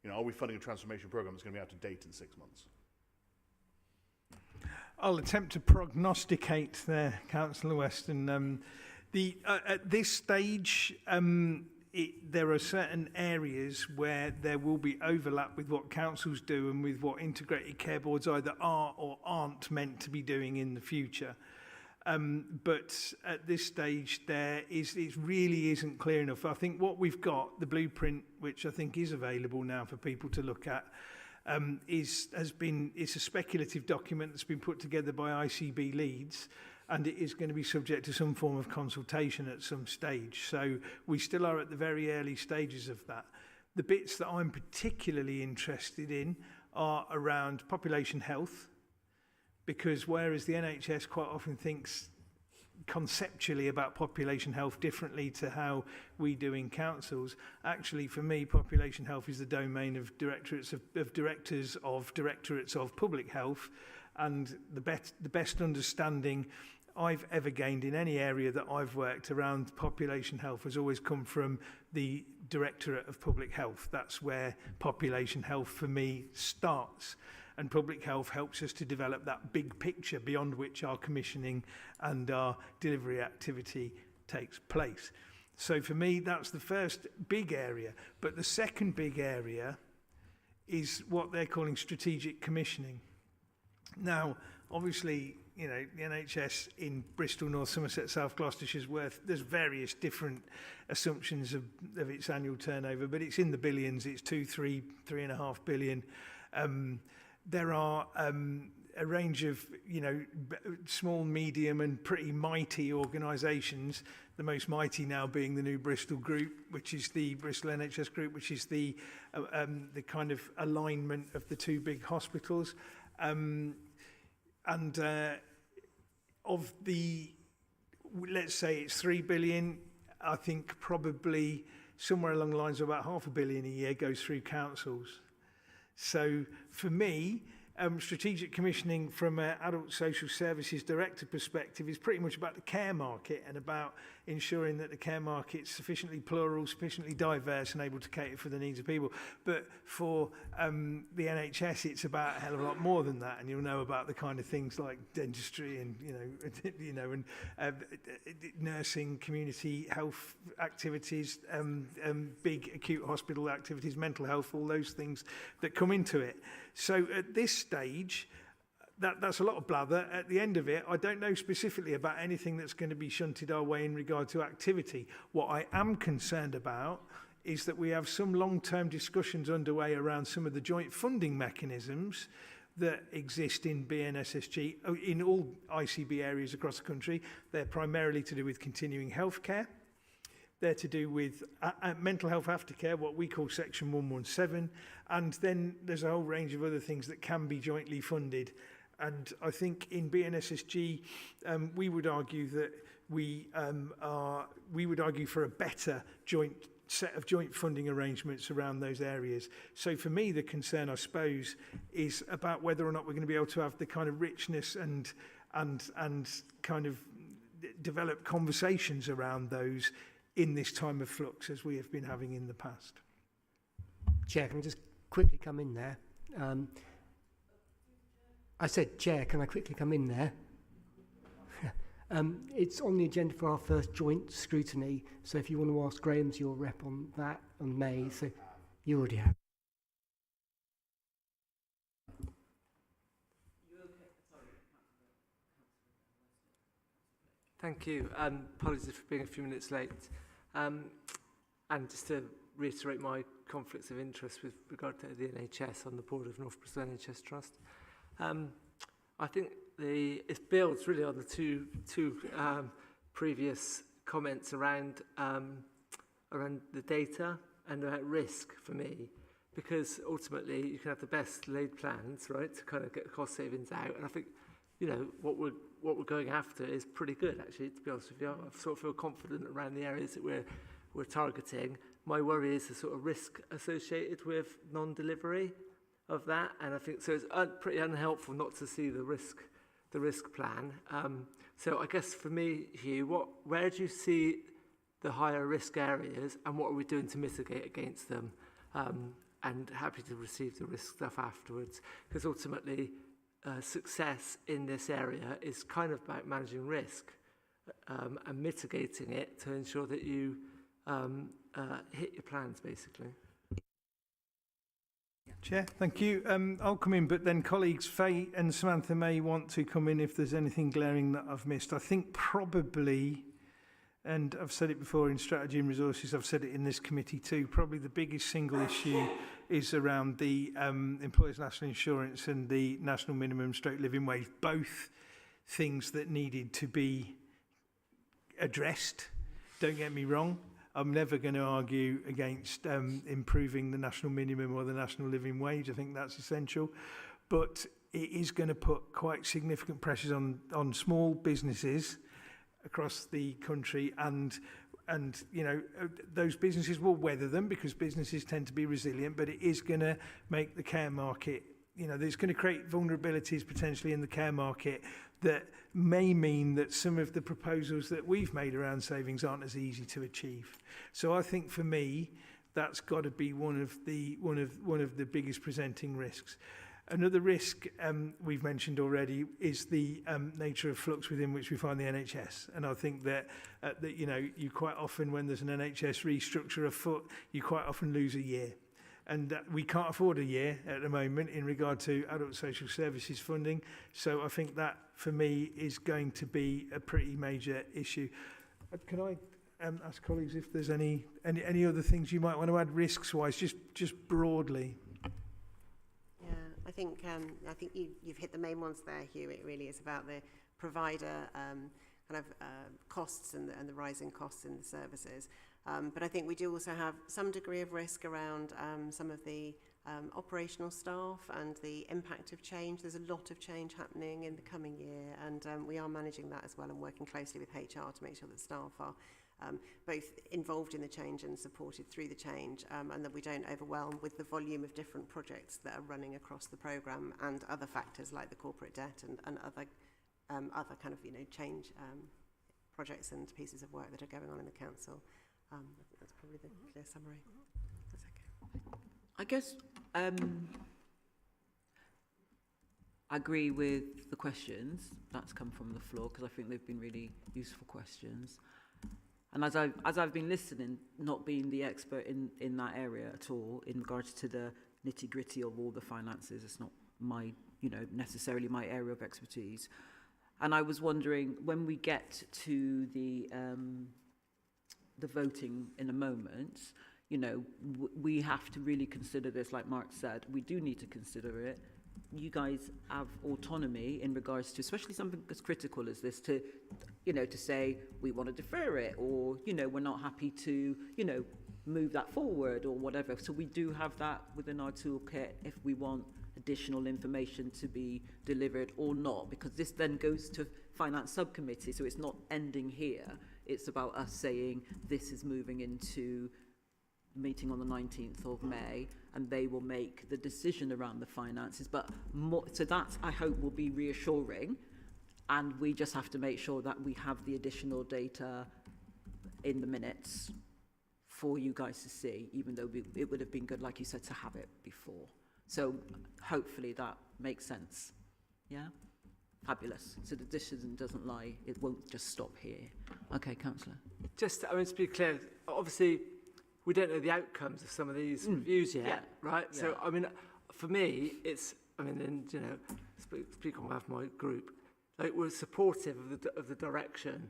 Are we funding a transformation programme that's going to be out of date in 6 months? I'll attempt to prognosticate there, Councillor Weston. At this stage, there are certain areas where there will be overlap with what councils do and with what integrated care boards either are or aren't meant to be doing in the future. But at this stage, it really isn't clear enough. I think what we've got, the blueprint, which I think is available now for people to look at, it's a speculative document that's been put together by ICB Leeds, and it is going to be subject to some form of consultation at some stage. So we still are at the very early stages of that. The bits that I'm particularly interested in are around population health, because whereas the NHS quite often thinks conceptually about population health differently to how we do in councils, actually for me population health is the domain of directorates of public health, and the best understanding I've ever gained in any area that I've worked around population health has always come from the Directorate of Public Health. That's where population health for me starts. And public health helps us to develop that big picture beyond which our commissioning and our delivery activity takes place. So for me, that's the first big area. But the second big area is what they're calling strategic commissioning. Now, obviously, you know, the NHS in Bristol, North Somerset, South Gloucestershire's worth, there's various different assumptions of its annual turnover, but it's in the billions. It's 3.5 billion. There are a range of, you know, small, medium and pretty mighty organisations, the most mighty now being the new Bristol Group, which is the Bristol NHS Group, which is the kind of alignment of the two big hospitals. Of the, let's say it's 3 billion, I think probably somewhere along the lines of about £500 million a year goes through councils. So for me, strategic commissioning from an adult social services director perspective is pretty much about the care market and about ensuring that the care market is sufficiently plural, sufficiently diverse and able to cater for the needs of people. But for the NHS, it's about a hell of a lot more than that, and you'll know about the kind of things like dentistry and nursing, community health activities, big acute hospital activities, mental health, all those things that come into it. So at this stage, that's a lot of blather. At the end of it, I don't know specifically about anything that's going to be shunted our way in regard to activity. What I am concerned about is that we have some long-term discussions underway around some of the joint funding mechanisms that exist in BNSSG, in all ICB areas across the country. They're primarily to do with continuing healthcare. They're to do with mental health aftercare, what we call Section 117, and then there's a whole range of other things that can be jointly funded. And I think in BNSSG, we would argue that we would argue for a better set of joint funding arrangements around those areas. So for me, the concern, I suppose, is about whether or not we're going to be able to have the kind of richness and kind of develop conversations around those in this time of flux as we have been having in the past. Chair, can I just quickly come in there? I said, Chair, can I quickly come in there? It's on the agenda for our first joint scrutiny, so if you want to ask Graham's your rep on that on May, so you already have. Thank you. Apologies for being a few minutes late. And just to reiterate my conflicts of interest with regard to the NHS on the board of North Bristol NHS Trust. I think it builds really on the two previous comments around the data and about risk for me, because ultimately you can have the best laid plans, right, to kind of get cost savings out, and I think, you know, what we're going after is pretty good, actually, to be honest with you. I sort of feel confident around the areas that we're targeting. My worry is the sort of risk associated with non-delivery of that, and I think so it's pretty unhelpful not to see the risk plan. So I guess for me, Hugh, where do you see the higher risk areas, and what are we doing to mitigate against them? And happy to receive the risk stuff afterwards, because ultimately success in this area is kind of about managing risk and mitigating it to ensure that you hit your plans, basically. Chair, thank you. I'll come in, but then colleagues Faye and Samantha may want to come in if there's anything glaring that I've missed. I think probably, and I've said it before in Strategy and Resources, I've said it in this committee too, probably the biggest single issue is around the Employers' National Insurance and the National Minimum Living Wage, both things that needed to be addressed. Don't get me wrong. I'm never going to argue against improving the national minimum or the national living wage. I think that's essential. But it is going to put quite significant pressures on small businesses across the country, and you know, those businesses will weather them because businesses tend to be resilient, but it is going to make the care market, you know, it's going to create vulnerabilities potentially in the care market that may mean that some of the proposals that we've made around savings aren't as easy to achieve. So I think for me, that's got to be one of the biggest presenting risks. Another risk we've mentioned already is the nature of flux within which we find the NHS, and I think that you know, you quite often, when there's an NHS restructure afoot, you quite often lose a year. and we can't afford a year at the moment in regard to adult social services funding. So I think that, for me, is going to be a pretty major issue. Can I ask colleagues if there's any other things you might want to add risks-wise, just broadly? Yeah, I think you've hit the main ones there, Hugh. It really is about the provider costs and the rising costs in the services. But I think we do also have some degree of risk around some of the operational staff and the impact of change. There's a lot of change happening in the coming year, and we are managing that as well and working closely with HR to make sure that staff are both involved in the change and supported through the change, and that we don't overwhelm with the volume of different projects that are running across the programme and other factors like the corporate debt and other kind of change projects and pieces of work that are going on in the council. I think that's probably the clear summary. That's okay. I guess I agree with the questions that's come from the floor, because I think they've been really useful questions. And as I've been listening, not being the expert in that area at all, in regards to the nitty gritty of all the finances, it's not my, necessarily my area of expertise. And I was wondering, when we get to the voting in a moment, we have to really consider this, like Mark said. We do need to consider it. You guys have autonomy in regards to, especially something as critical as this, to say we want to defer it, or, we're not happy to, move that forward or whatever. So we do have that within our toolkit if we want additional information to be delivered or not, because this then goes to finance subcommittee. So it's not ending here. It's about us saying this is moving into meeting on the 19th of May, and they will make the decision around the finances. But more, so that, I hope, will be reassuring, and we just have to make sure that we have the additional data in the minutes for you guys to see, even though it would have been good, like you said, to have it before. So hopefully that makes sense. Yeah? Fabulous. So the decision doesn't lie. It won't just stop here. Okay, Councillor. Just, to be clear, obviously, we don't know the outcomes of some of these reviews yet, right? Yeah. So, for me, it's, speak on behalf of my group, we're supportive of the direction.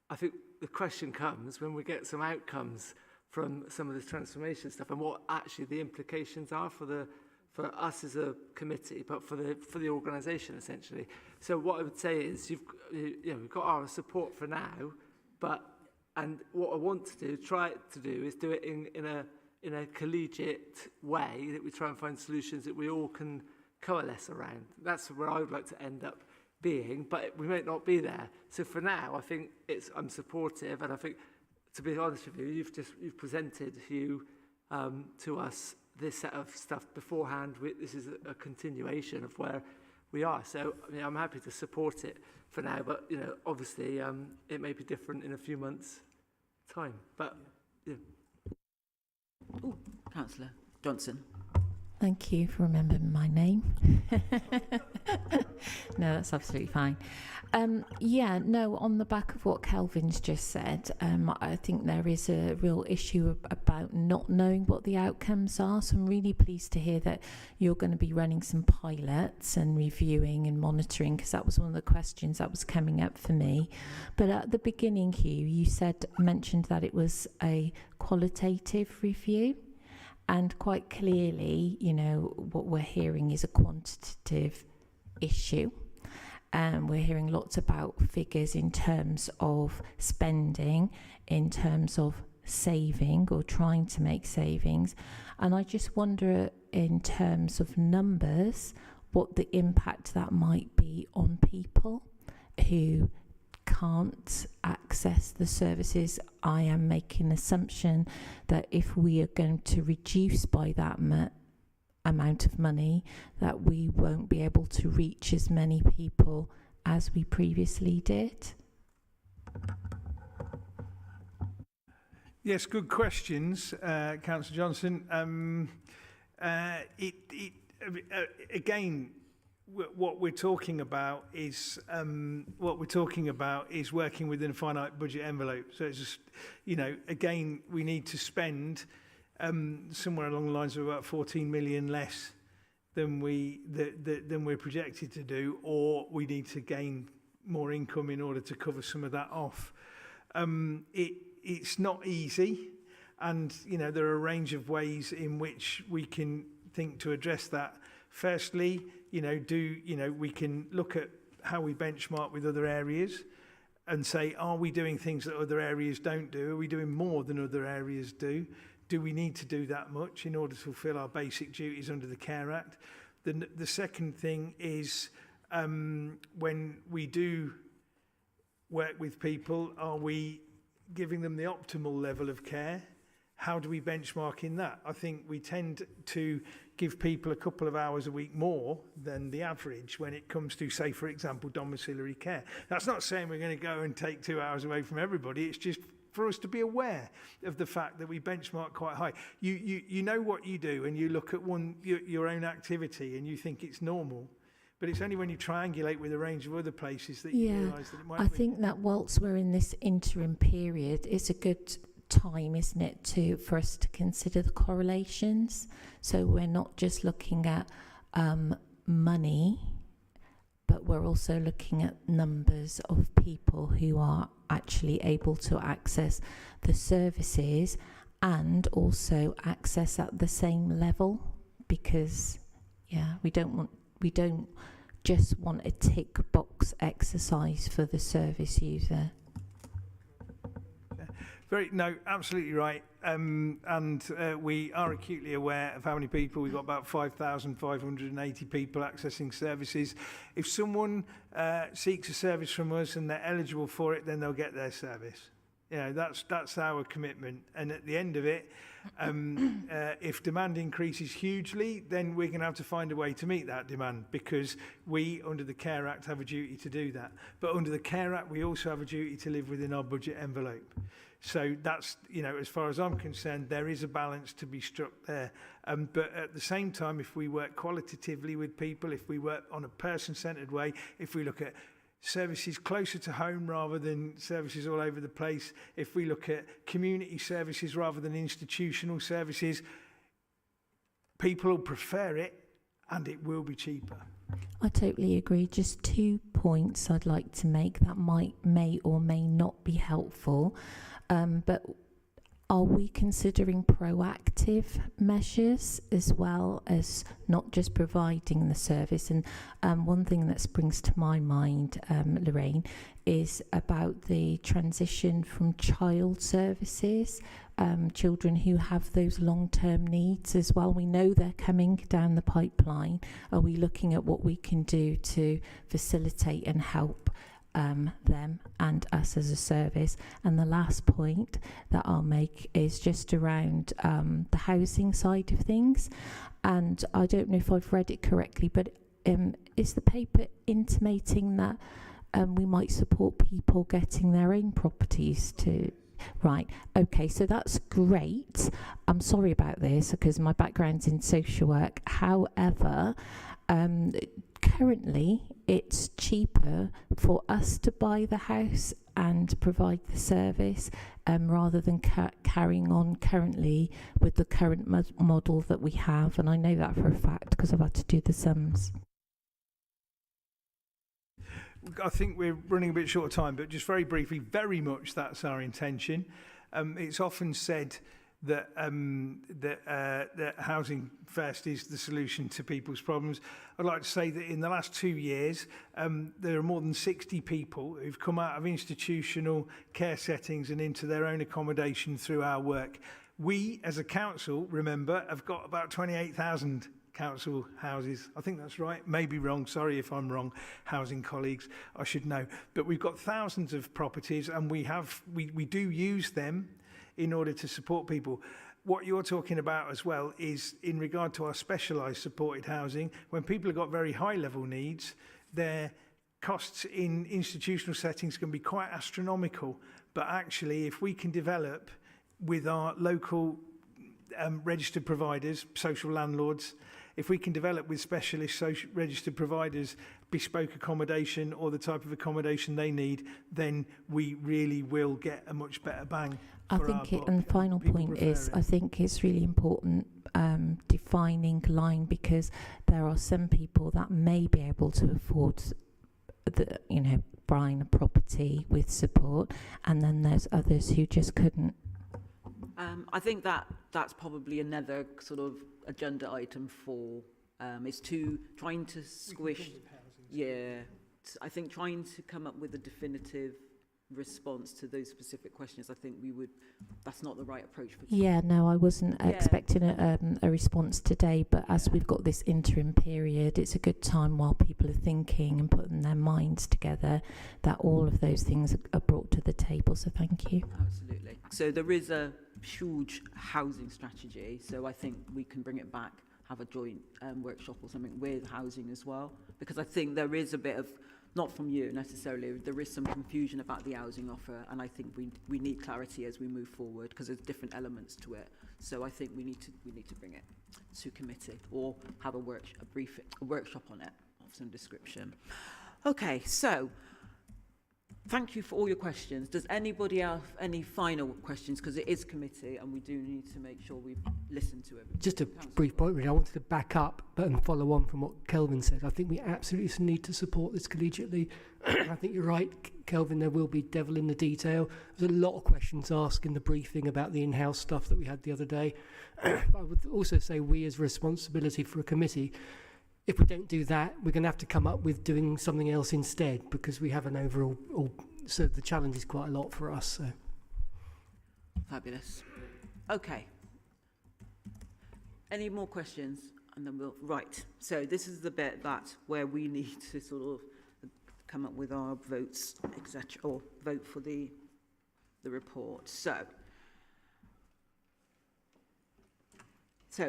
I think the question comes when we get some outcomes from some of this transformation stuff and what actually the implications are for us as a committee, but for the organisation essentially. So what I would say is we've got our support for now, and what I want to try to do is do it in a collegiate way, that we try and find solutions that we all can coalesce around. That's where I would like to end up being, but we might not be there. So for now, I think I'm supportive, and I think, to be honest with you, you've presented, Hugh, to us this set of stuff beforehand. This is a continuation of where we are. So I'm happy to support it for now, but obviously it may be different in a few months' time. But yeah. Oh, Councillor Johnson. Thank you for remembering my name. No, that's absolutely fine. On the back of what Kelvin's just said, I think there is a real issue about not knowing what the outcomes are. So I'm really pleased to hear that you're going to be running some pilots and reviewing and monitoring, because that was one of the questions that was coming up for me. But at the beginning, Hugh, you mentioned that it was a qualitative review. And quite clearly, what we're hearing is a quantitative issue. We're hearing lots about figures in terms of spending, in terms of saving or trying to make savings. And I just wonder, in terms of numbers, what the impact that might be on people who can't access the services. I am making an assumption that if we are going to reduce by that amount of money, that we won't be able to reach as many people as we previously did. Yes, good questions, Councillor Johnson. Again, what we're talking about is working within a finite budget envelope. So it's just, again, we need to spend somewhere along the lines of about 14 million less than we're projected to do, or we need to gain more income in order to cover some of that off. It's not easy, and there are a range of ways in which we can think to address that. Firstly, we can look at how we benchmark with other areas and say, are we doing things that other areas don't do? Are we doing more than other areas do? Do we need to do that much in order to fulfil our basic duties under the Care Act? The second thing is, when we do work with people, are we giving them the optimal level of care? How do we benchmark in that? I think we tend to give people a couple of hours a week more than the average when it comes to, say, for example, domiciliary care. That's not saying we're going to go and take 2 hours away from everybody. It's just for us to be aware of the fact that we benchmark quite high. You know what you do, and you look at your own activity and you think it's normal. But it's only when you triangulate with a range of other places that you realise that it might be. I think that whilst we're in this interim period, it's a good time, isn't it, for us to consider the correlations. So we're not just looking at money, but we're also looking at numbers of people who are actually able to access the services and also access at the same level, because we don't just want a tick box exercise for the service user. Absolutely right. We are acutely aware of how many people. We've got about 5,580 people accessing services. If someone seeks a service from us and they're eligible for it, then they'll get their service. That's our commitment. And at the end of it, if demand increases hugely, then we're going to have to find a way to meet that demand, because we, under the Care Act, have a duty to do that. But under the Care Act, we also have a duty to live within our budget envelope. So that's, as far as I'm concerned, there is a balance to be struck there. But at the same time, if we work qualitatively with people, if we work on a person-centred way, if we look at services closer to home rather than services all over the place, if we look at community services rather than institutional services, people will prefer it and it will be cheaper. I totally agree. Just 2 points I'd like to make that may or may not be helpful. But are we considering proactive measures as well as not just providing the service? And one thing that springs to my mind, Lorraine, is about the transition from child services, children who have those long-term needs as well. We know they're coming down the pipeline. Are we looking at what we can do to facilitate and help them and us as a service? And the last point that I'll make is just around the housing side of things. And I don't know if I've read it correctly, but is the paper intimating that we might support people getting their own properties to... Right, okay, so that's great. I'm sorry about this because my background's in social work. However, currently it's cheaper for us to buy the house and provide the service rather than carrying on currently with the current model that we have. And I know that for a fact because I've had to do the sums. I think we're running a bit short of time, but just very briefly, very much that's our intention. It's often said that that housing first is the solution to people's problems. I'd like to say that in the last 2 years, there are more than 60 people who've come out of institutional care settings and into their own accommodation through our work. We, as a council, remember, have got about 28,000 council houses. I think that's right. Maybe wrong. Sorry if I'm wrong, housing colleagues. I should know. But we've got thousands of properties, and we do use them in order to support people. What you're talking about as well is in regard to our specialised supported housing. When people have got very high level needs, their costs in institutional settings can be quite astronomical. But actually, if we can develop with our local registered providers, social landlords, if we can develop with specialist registered providers bespoke accommodation or the type of accommodation they need, then we really will get a much better bang. I for think our it, and book final people point is, referring. I think it's really important defining line, because there are some people that may be able to afford the, you know, buying a property with support, and then there's others who just couldn't. I think that's probably another sort of agenda item for is to trying to squish. Yeah, I think trying to come up with a definitive response to those specific questions. I think that's not the right approach for. Yeah, no, I wasn't Yeah. expecting a response today, but as we've got this interim period, it's a good time while people are thinking and putting their minds together that all of those things are brought to the table. So thank you. Absolutely. So there is a huge housing strategy. So I think we can bring it back, have a joint workshop or something with housing as well, because I think there is a bit of, not from you necessarily, there is some confusion about the housing offer, and I think we need clarity as we move forward, because there's different elements to it. So I think we need to bring it to committee or have a workshop on it of some description. Okay, so thank you for all your questions. Does anybody have any final questions? Because it is committee and we do need to make sure we listen to everyone. Just a brief point, really. I wanted to back up and follow on from what Kelvin said. I think we absolutely need to support this collegiately. I think you're right, Kelvin, there will be devil in the detail. There's a lot of questions asked in the briefing about the in-house stuff that we had the other day. But I would also say we as responsibility for a committee, if we don't do that, we're going to have to come up with doing something else instead, because we have an overall, so the challenge is quite a lot for us. So. Fabulous. Okay. Any more questions? And then right. So this is the bit where we need to sort of come up with our votes, etc., or vote for the report. So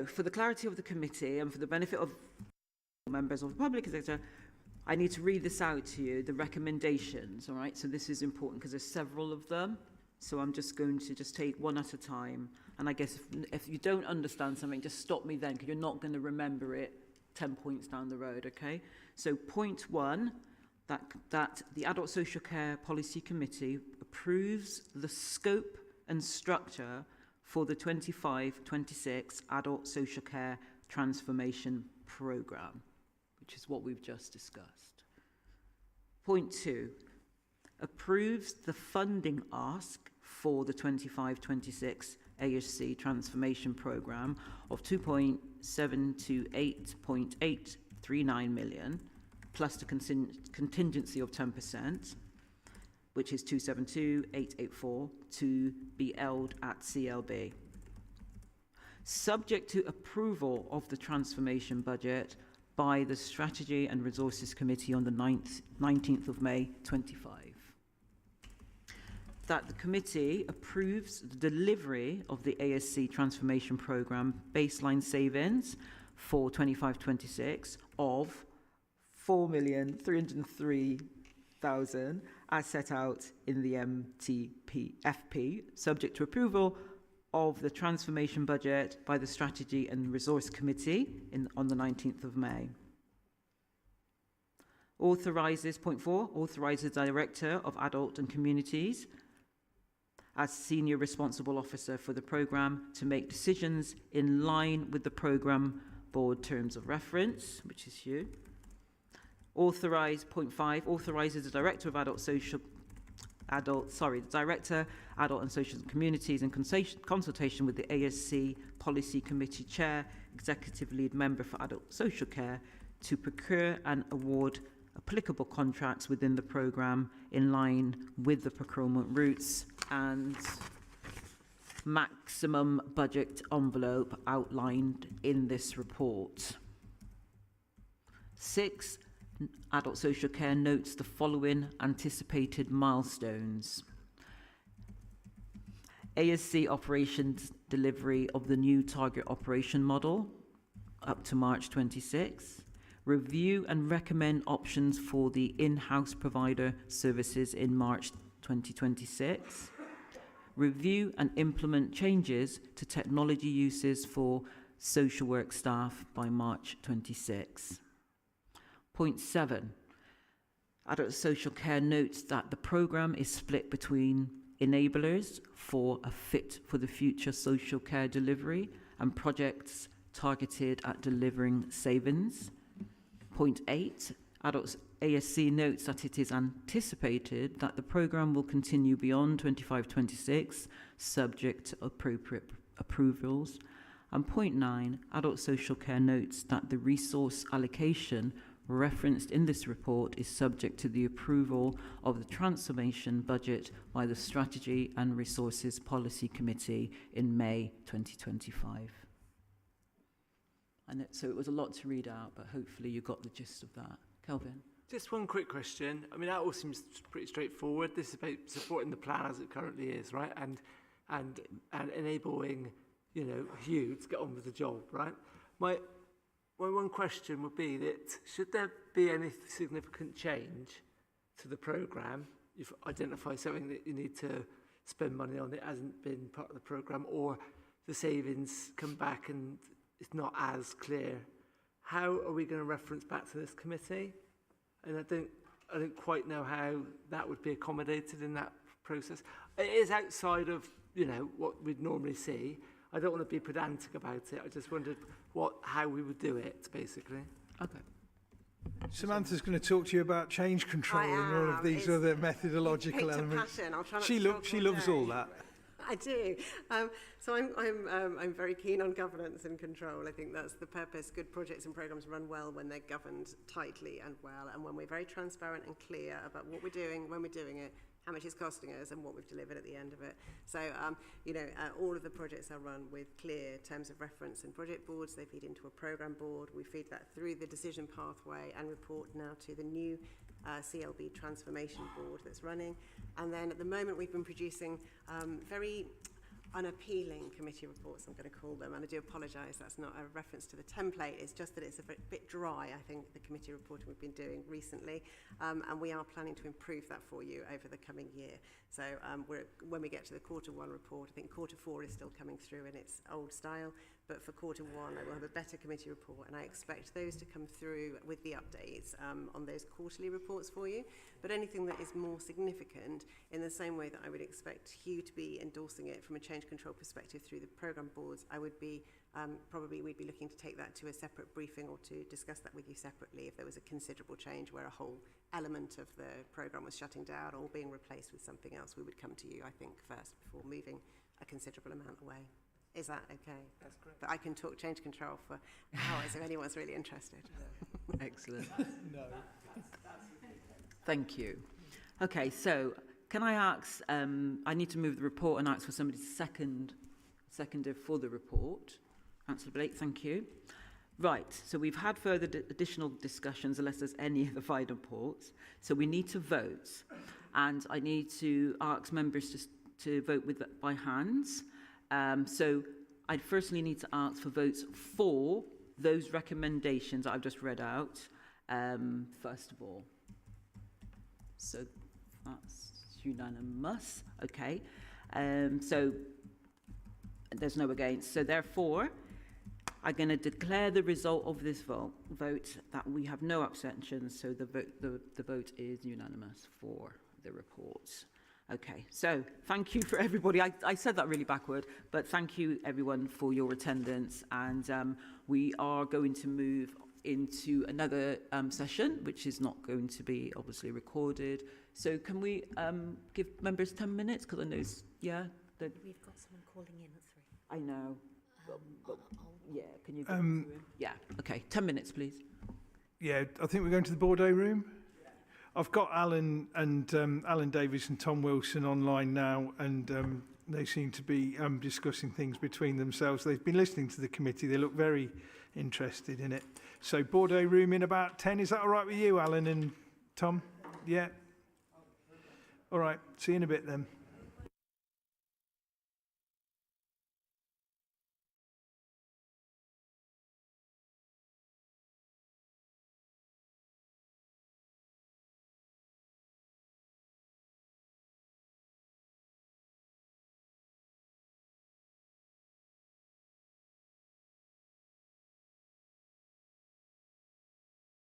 for the clarity of the committee and for the benefit of members of the public, etc., I need to read this out to you, the recommendations, all right? So this is important because there's several of them. So I'm just going to take one at a time. And I guess if you don't understand something, just stop me then, because you're not going to remember it 10 points down the road, okay? So point 1, that the Adult Social Care Policy Committee approves the scope and structure for the 25-26 Adult Social Care Transformation Programme, which is what we've just discussed. Point 2, approves the funding ask for the 25-26 ASC Transformation Programme of 2.728.839 million, plus the contingency of 10%, which is 272,884, to be held at CLB. Subject to approval of the transformation budget by the Strategy and Resources Committee on the 19th of May 25. That the committee approves the delivery of the ASC Transformation Programme baseline savings for 25-26 of 4,303,000 as set out in the FP, subject to approval of the transformation budget by the Strategy and Resource Committee on the 19th of May. Point 4, authorises the Director of Adult and Communities as Senior Responsible Officer for the programme to make decisions in line with the programme board terms of reference, which is you. Point 5, authorises the Director of Adult and Social Communities in consultation with the ASC Policy Committee Chair, Executive Lead Member for Adult Social Care, to procure and award applicable contracts within the programme in line with the procurement routes and maximum budget envelope outlined in this report. 6, Adult Social Care notes the following anticipated milestones. ASC operations delivery of the new target operation model up to March 26. Review and recommend options for the in-house provider services in March 2026. Review and implement changes to technology uses for social work staff by March 26. Point 7. Adult Social Care notes that the programme is split between enablers for a fit for the future social care delivery and projects targeted at delivering savings. Point 8, Adults ASC notes that it is anticipated that the programme will continue beyond 25-26, subject to appropriate approvals. And point 9, Adult Social Care notes that the resource allocation referenced in this report is subject to the approval of the transformation budget by the Strategy and Resources Policy Committee in May 2025. And so it was a lot to read out, but hopefully you got the gist of that. Kelvin? Just one quick question. I mean, that all seems pretty straightforward. This is about supporting the plan as it currently is, right? And enabling, you know, Hugh to get on with the job, right? My one question would be that should there be any significant change to the programme, if identify something that you need to spend money on that hasn't been part of the programme, or the savings come back and it's not as clear, how are we going to reference back to this committee? And I don't quite know how that would be accommodated in that process. It is outside of, you know, what we'd normally see. I don't want to be pedantic about it. I just wondered how we would do it, basically. Okay. Samantha's going to talk to you about change control and all of these other methodological elements. I'll try not She to loves all that. I do. So I'm very keen on governance and control. I think that's the purpose. Good projects and programs run well when they're governed tightly and well, and when we're very transparent and clear about what we're doing, when we're doing it, how much it's costing us, and what we've delivered at the end of it. So, all of the projects are run with clear terms of reference and project boards. They feed into a program board. We feed that through the decision pathway and report now to the new CLB transformation board that's running. And then at the moment we've been producing very unappealing committee reports, I'm going to call them, and I do apologise, that's not a reference to the template, it's just that it's a bit dry, I think, the committee reporting we've been doing recently, and we are planning to improve that for you over the coming year. So when we get to the Q1 report, I think Q4 is still coming through in its old style, but for Q1 I will have a better committee report, and I expect those to come through with the updates on those quarterly reports for you. But anything that is more significant, in the same way that I would expect Hugh to be endorsing it from a change control perspective through the programme boards, I would be probably we'd be looking to take that to a separate briefing or to discuss that with you separately if there was a considerable change where a whole element of the programme was shutting down or being replaced with something else. We would come to you, I think, first before moving a considerable amount away. Is that okay? That's great. But I can talk change control for hours if anyone's really interested. Excellent. No. Thank you. Okay, so can I ask, I need to move the report and ask for somebody to seconder for the report. Councillor Blake, thank you. Right, so we've had further additional discussions unless there's any other final reports. So we need to vote, and I need to ask members to vote by hands. So I firstly need to ask for votes for those recommendations that I've just read out, first of all. So that's unanimous. Okay. So there's no against. So therefore, I'm going to declare the result of this vote that we have no abstentions. So the vote is unanimous for the report. Okay, so thank you for everybody. I said that really backward, but thank you everyone for your attendance. And we are going to move into another session, which is not going to be obviously recorded. So can we give members 10 minutes? Because I know, we've got someone calling in at 3. I know. But yeah, can you? Yeah, okay, 10 minutes, please. Yeah, I think we're going to the Bordeaux room. I've got Alan and Alan Davis and Tom Wilson online now, and they seem to be discussing things between themselves. They've been listening to the committee. They look very interested in it. So Bordeaux room in about 10. Is that all right with you, Alan and Tom? Yeah. All right. See you in a bit then.